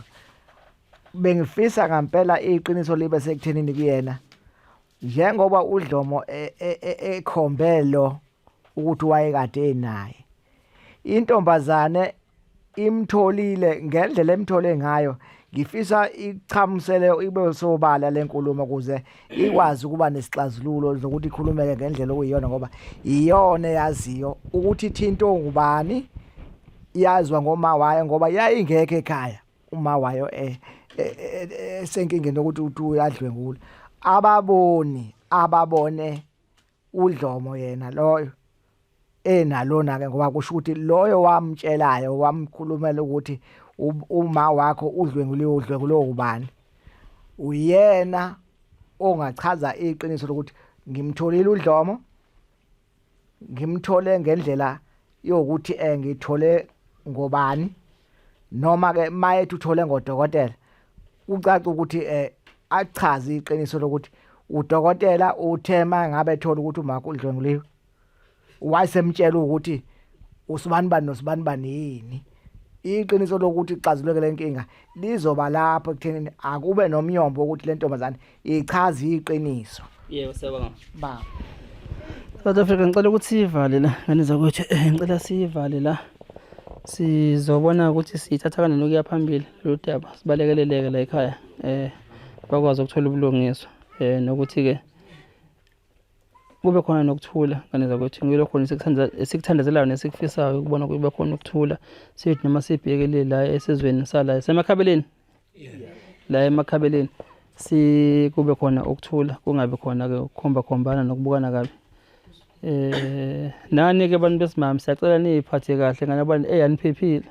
Bengifisa ngempela iqiniso libe sekuthenini kuyena njengoba udlomo ekhombelo ukuthi wayekade naye. Intombazane imtholile ngendlela emthole ngayo. Ngifisa ichamusele ibe sobala lenkulumo ukuze ikwazi ukuba nesixazululo zokuthi ikhulumeke ngendlela okuyiyona ngoba iyona yaziyo ukuthi ithinto ngubani iyazwa ngoma wayo ngoba yayingeke ekhaya uma wayo senkingeni ukuthi uyadlwengula. Ababone udlomo yena loyo enalona ke ngoba kusho ukuthi loyo wamtshelayo wamkhulumela ukuthi uma wakho udlwenguliwe ubani uyena ongachaza iqiniso lokuthi ngimtholile udlomo ngimthole ngendlela yokuthi ngithole ngobani noma ke maye uthole ngodokotela ucaca ukuthi achaze iqiniso lokuthi udokotela uthema ngabe ethola ukuthi umakho udlwenguliwe wayesemtshela ukuthi usibani bani nosibani bani yini iqiniso lokuthi ixazuleke lenkinga lizoba lapho ekuthenini akube nomyombo ukuthi lentombazane ichaze iqiniso.
Yebo siyabonga
Ba
South Africa ngicela ukuthi sivale la nganiza ukuthi ngicela sivale la sizobona ukuthi sithatha kanjani ukuya phambili lo daba sibalekeleleke la ekhaya bakwazi ukuthola ubulungiswa nokuthi ke kube khona nokuthula nganiza ukuthi ngilo khona esikuthandazelayo nesikufisayo ukubona kube khona ukuthula sithi noma sibhekele la esizweni sala esemakhabeleni la emakhabeleni kube khona ukuthula kungabe khona ke ukukhomba khombana nokubukana kabi nani ke abantu besimami siyacela niphathe kahle ngane abantu aniphephile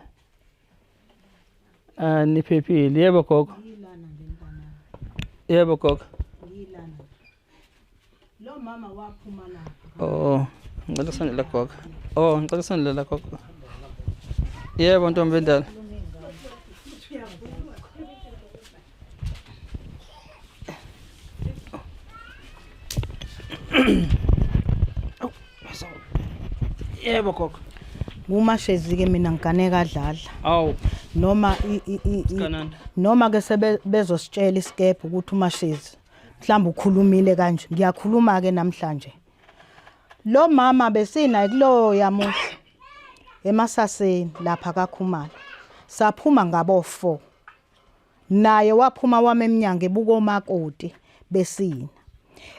aniphephile yebo gogo yebo gogo
lo mama waphuma lapha
ngicela kusondela gogo ngicela kusondela gogo yebo ntombi endala yebo gogo
kumashezi ke mina ngigane kadlala
awu
noma noma ke sebezositshela Iskebhe ukuthi umashezi mhlawumbe ukhulumile kanje ngiyakhuluma ke namhlanje lo mama besina kulo yamuhla emasaseni lapha kaKhumalo saphuma ngabo 4 naye waphuma wame eminyango ebuka omakoti besina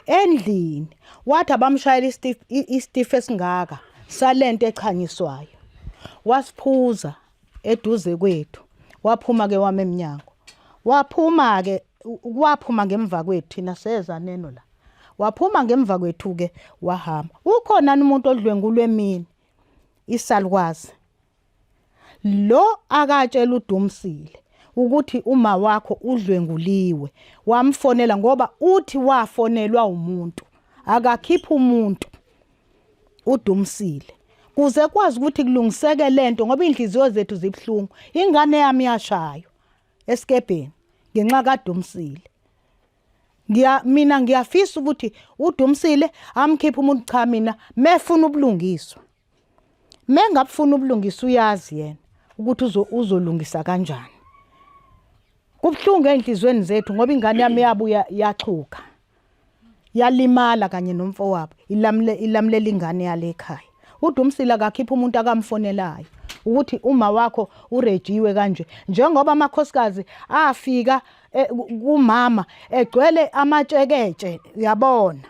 endlini wathi abamshayela istif esingaka salento echanyiswayo wasiphuza eduze kwethu waphuma ke wame eminyango waphuma ngemva kwethu thina seza neno la waphuma ngemva kwethu ke wahamba ukhona umuntu odlwengulwe mina isalukwazi lo akatshela uDumsile ukuthi uma wakho udlwenguliwe wamfonela ngoba uthi wafonelwa umuntu akakhipha umuntu uDumsile kuze kwazi ukuthi kulungiseke lento ngoba inhliziyo zethu zibhlungu ingane yami yashayo Iskebheni ngenxa kaDumsile mina ngiyafisa ukuthi uDumsile amkhipha umuntu cha mina mefuna ubulungiswa mengabufuna ubulungiswa uyazi yena ukuthi uzolungisa kanjani kubhlungu enhlizweni zethu ngoba ingane yami yabuya yaxhuka yalimala kanye nomfowabo ilamlela ingane yale ekhaya uDumsile akakhipha umuntu akamfonelayo ukuthi uma wakho urejiwe kanje njengoba amakhosikazi afika kumama egcwele amatsheketshe yabona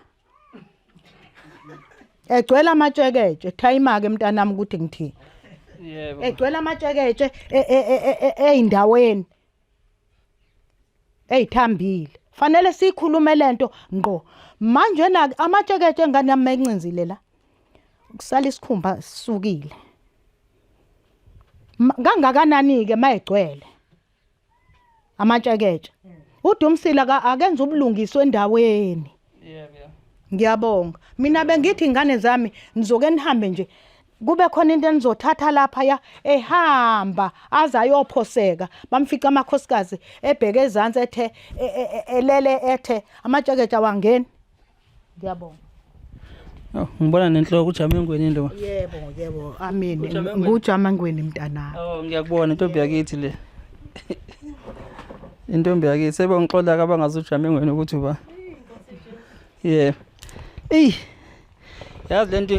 egcwele amatsheketshe thayima ke mntanami ukuthi ngithini
yebo
egcwele amatsheketshe eindaweni eyithambile fanele sikhulume lento ngqo manje na amatsheketshe engane yami encinzile la kusala isikhumba sisukile kangakanani ke mayegcwele amatsheketshe uDumsile akenza ubulungiswa endaweni
yebo
ngiyabonga mina bengithi ingane zami nizoke nihambe nje kube khona into enizothatha lapha ya ehamba azayophoseka bamfica amakhosikazi ebheke ezantsi ethe elele ethe amatsheketshe awangeni ngiyabonga
ngibona nenhloko uJamengweni ndo
yebo amini nguJamengweni mntana
ngiyakubona intombi yakithi le intombi yakithi sebengixola kabangazi uJamengweni ukuthi uba yebo yazi lento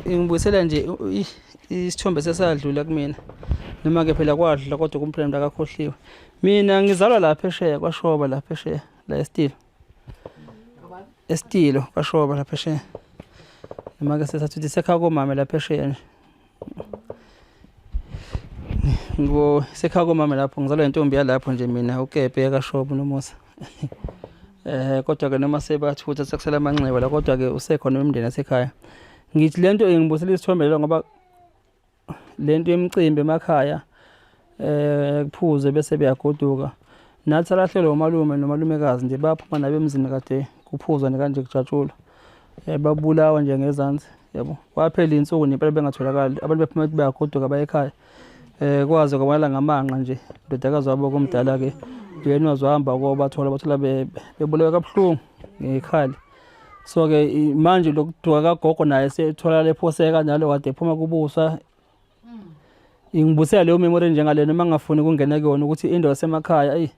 ingibuyisela nje isithombe sesadlula kumina noma ke phela kwadlula kodwa kumphela akakhohliwe mina ngizalwa lapha eShaya kwaShoba lapha eShaya la Estilo kwaShoba lapha eShaya noma ke sesathuthi sekhaya komama lapha eShaya ngo sekhaya komama lapho ngizalwa intombi yalapho nje mina uKebhe kaShoba noMusa kodwa ke noma sebathutha sekusela amanxeba la kodwa ke usekhona umndeni asekhaya ngithi lento ngibusela isithombe lo ngoba lento yemicimbi emakhaya kuphuze bese beyagoduka nathi alahlelo umalume nomalumekazi nje baphuma nabe emzini kade kuphuzwa kanje kujatshulwa babulawa nje ngezansi yabo kwaphela insuku nempela bengatholakali abantu bephuma beyagoduka baye ekhaya kwaze kwamala ngamanqa nje indodakazi wabo komdala ke yena wazohamba bathola bebulewe kabuhlungu ngekhali. So ke manje lokuduka kagogo naye sethola lephoseka kanjalo kade ephuma kubusa. Ingibusela leyo memory njengale noma ngafuni ukungena kuyona ukuthi indawo semakhaya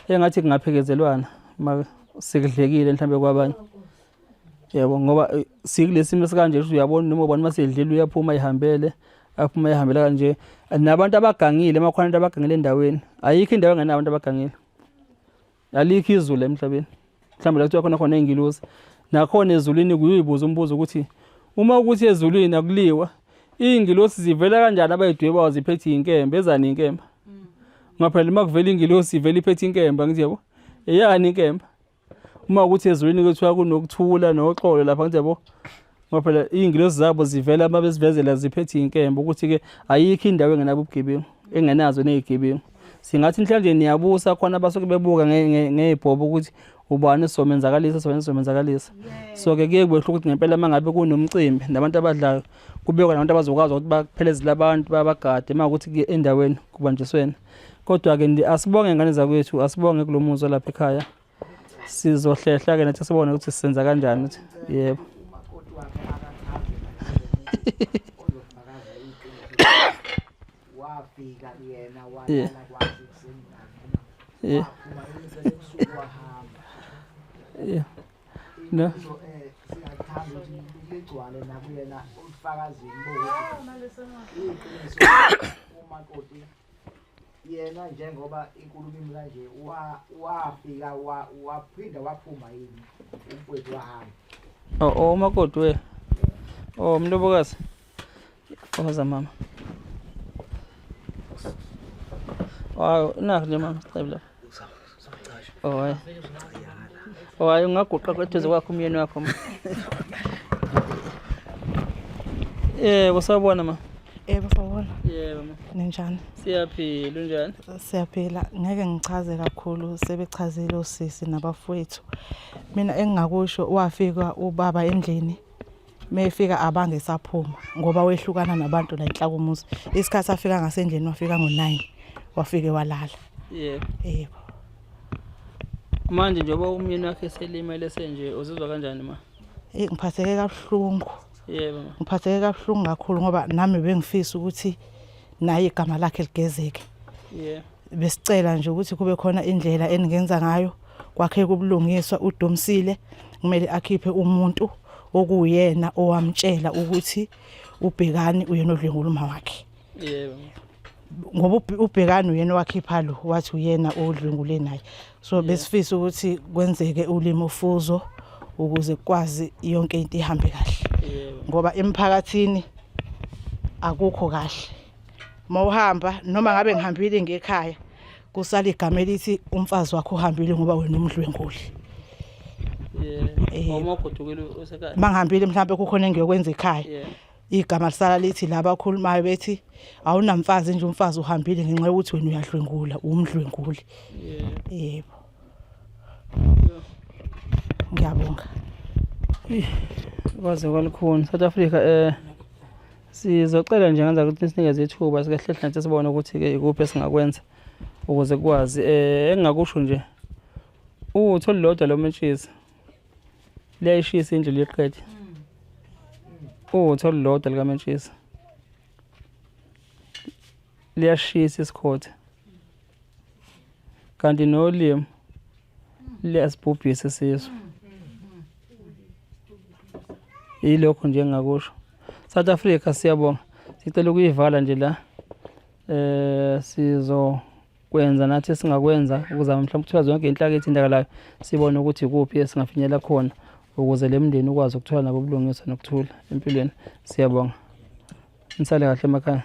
engathi kungaphekezelwana sekudlekile mhlambe kwabanye. Yebo ngoba sikulesimo sikanje uyabona noma ubona masedlile uyaphuma ihambele aphuma ihambela kanje nabantu abagangile emakhona abagangile endaweni ayikho indawo engenabantu abagangile. Alikho izulu emhlabeni mhlambe la kuthiwa khona ingilosi nakhona ezulwini kuyibuza umbuzo ukuthi uma ukuthi ezulwini akuliwa ingilosi zivela kanjani abayidweba ziphethe inkemba ezani inkemba ngaphela makuvela ingilosi ivela iphethe inkemba ngithi yabo eyani inkemba uma ukuthi ezulwini kuthiwa kunokuthula noxolo lapha ngithi yabo ngaphela ingilosi zabo zivela mabezivezela ziphethe inkemba ukuthi ke ayikho indawo engenabo ubugebengu engenazo nezigebengu. Singathi mhlanje niyabusa khona abasuke bebuka ngezibhobo ukuthi ubani somenzakalisa. So ke kuye kwehle ukuthi ngempela mangabe kunomcimbi nabantu abadlayo kubekwa nabantu abazokwazi ukuthi baphelezele abantu babagade makuthi endaweni kubanjiswena. Kodwa ke asibonge ngane zakwethu asibonge kulomuzwa lapha ekhaya. Sizohlehla ke nathi sibone ukuthi sisenza kanjani ukuthi yebo.
Wafika yena walala kwathi kusengani
yeah. No.
Singathanda ukuthi ligcwale nakuyena ufakazini umakoti yena njengoba inkulumo kanje wafika waphinda waphuma yini umfowethu wahamba
umakoti we mlobokazi oza mama nakho nje mama sicela hayi ungaguqa kwethuze kwakho umyeni wakho usabona ma
Bafowona.
Yebo ma.
Ninjani?
Siyaphila unjani?
Siyaphila. Ngeke ngichaze kakhulu sebechazile osisi nabafowethu. Mina engingakusho wafika ubaba endlini. Mefika abange saphuma ngoba wehlukana nabantu la enhla komuzi. Isikhathi afika ngasendlini wafika ngo9. Wafike walala.
Yebo.
Yebo.
Manje njengoba umyeni wakhe selimele senje uzizwa kanjani ma?
Ngiphatheke kabuhlungu.
Yebo ma.
Ngiphatheke kabuhlungu kakhulu ngoba nami bengifisa ukuthi naye igama lakhe ligezeke.
Yebo.
Besicela nje ukuthi kube khona indlela eningenza ngayo kwakhe kubulungiswa uDomsile kumele akhiphe umuntu okuyena owamtshela ukuthi ubhekani uyena odlwenguluma wakhe.
Yebo.
Ngoba ubhekani uyena wakhipha lo wathi uyena odlwengule naye. So besifisa ukuthi kwenzeke ulimo ufuzo ukuze kwazi yonke into ihambe kahle. Ngoba emphakathini akukho kahle. Mawuhamba noma ngabe ngihambile ngekhaya kusala igama elithi umfazi wakho uhambile ngoba wena umdlwenguli.
Uma ugodukile usekhaya.
Mangihambile mhlawumbe kukhona engiyokwenza ekhaya. Igama lisala lithi laba khulumayo bethi awunamfazi nje umfazi uhambile ngenxa yokuthi wena uyadlwengula umdlwenguli. Yebo. Ngiyabonga.
Kwaze kwalikhona South Africa sizocela nje ngenza ukuthi sinikeze ithuba sikehlehla nathi sibone ukuthi ke ikuphi esingakwenza ukuze kwazi engakusho nje uthola lodwa lo mentshisi liyashisa indlela yeqede uthola lodwa lika mentshisi liyashisa isikhothe kanti nolimo liyasibhubhisa isizwe ilokho nje engakusho South Africa siyabonga sicela ukuyivala nje la sizokwenza nathi singakwenza ukuzama mhlawumbe ukuthola zonke inhlaka ethindakalayo sibone ukuthi ikuphi esingafinyela khona ukuze lemndeni ukwazi ukuthola nabo ubulungiswa nokuthula empilweni siyabonga nisale kahle emakhaya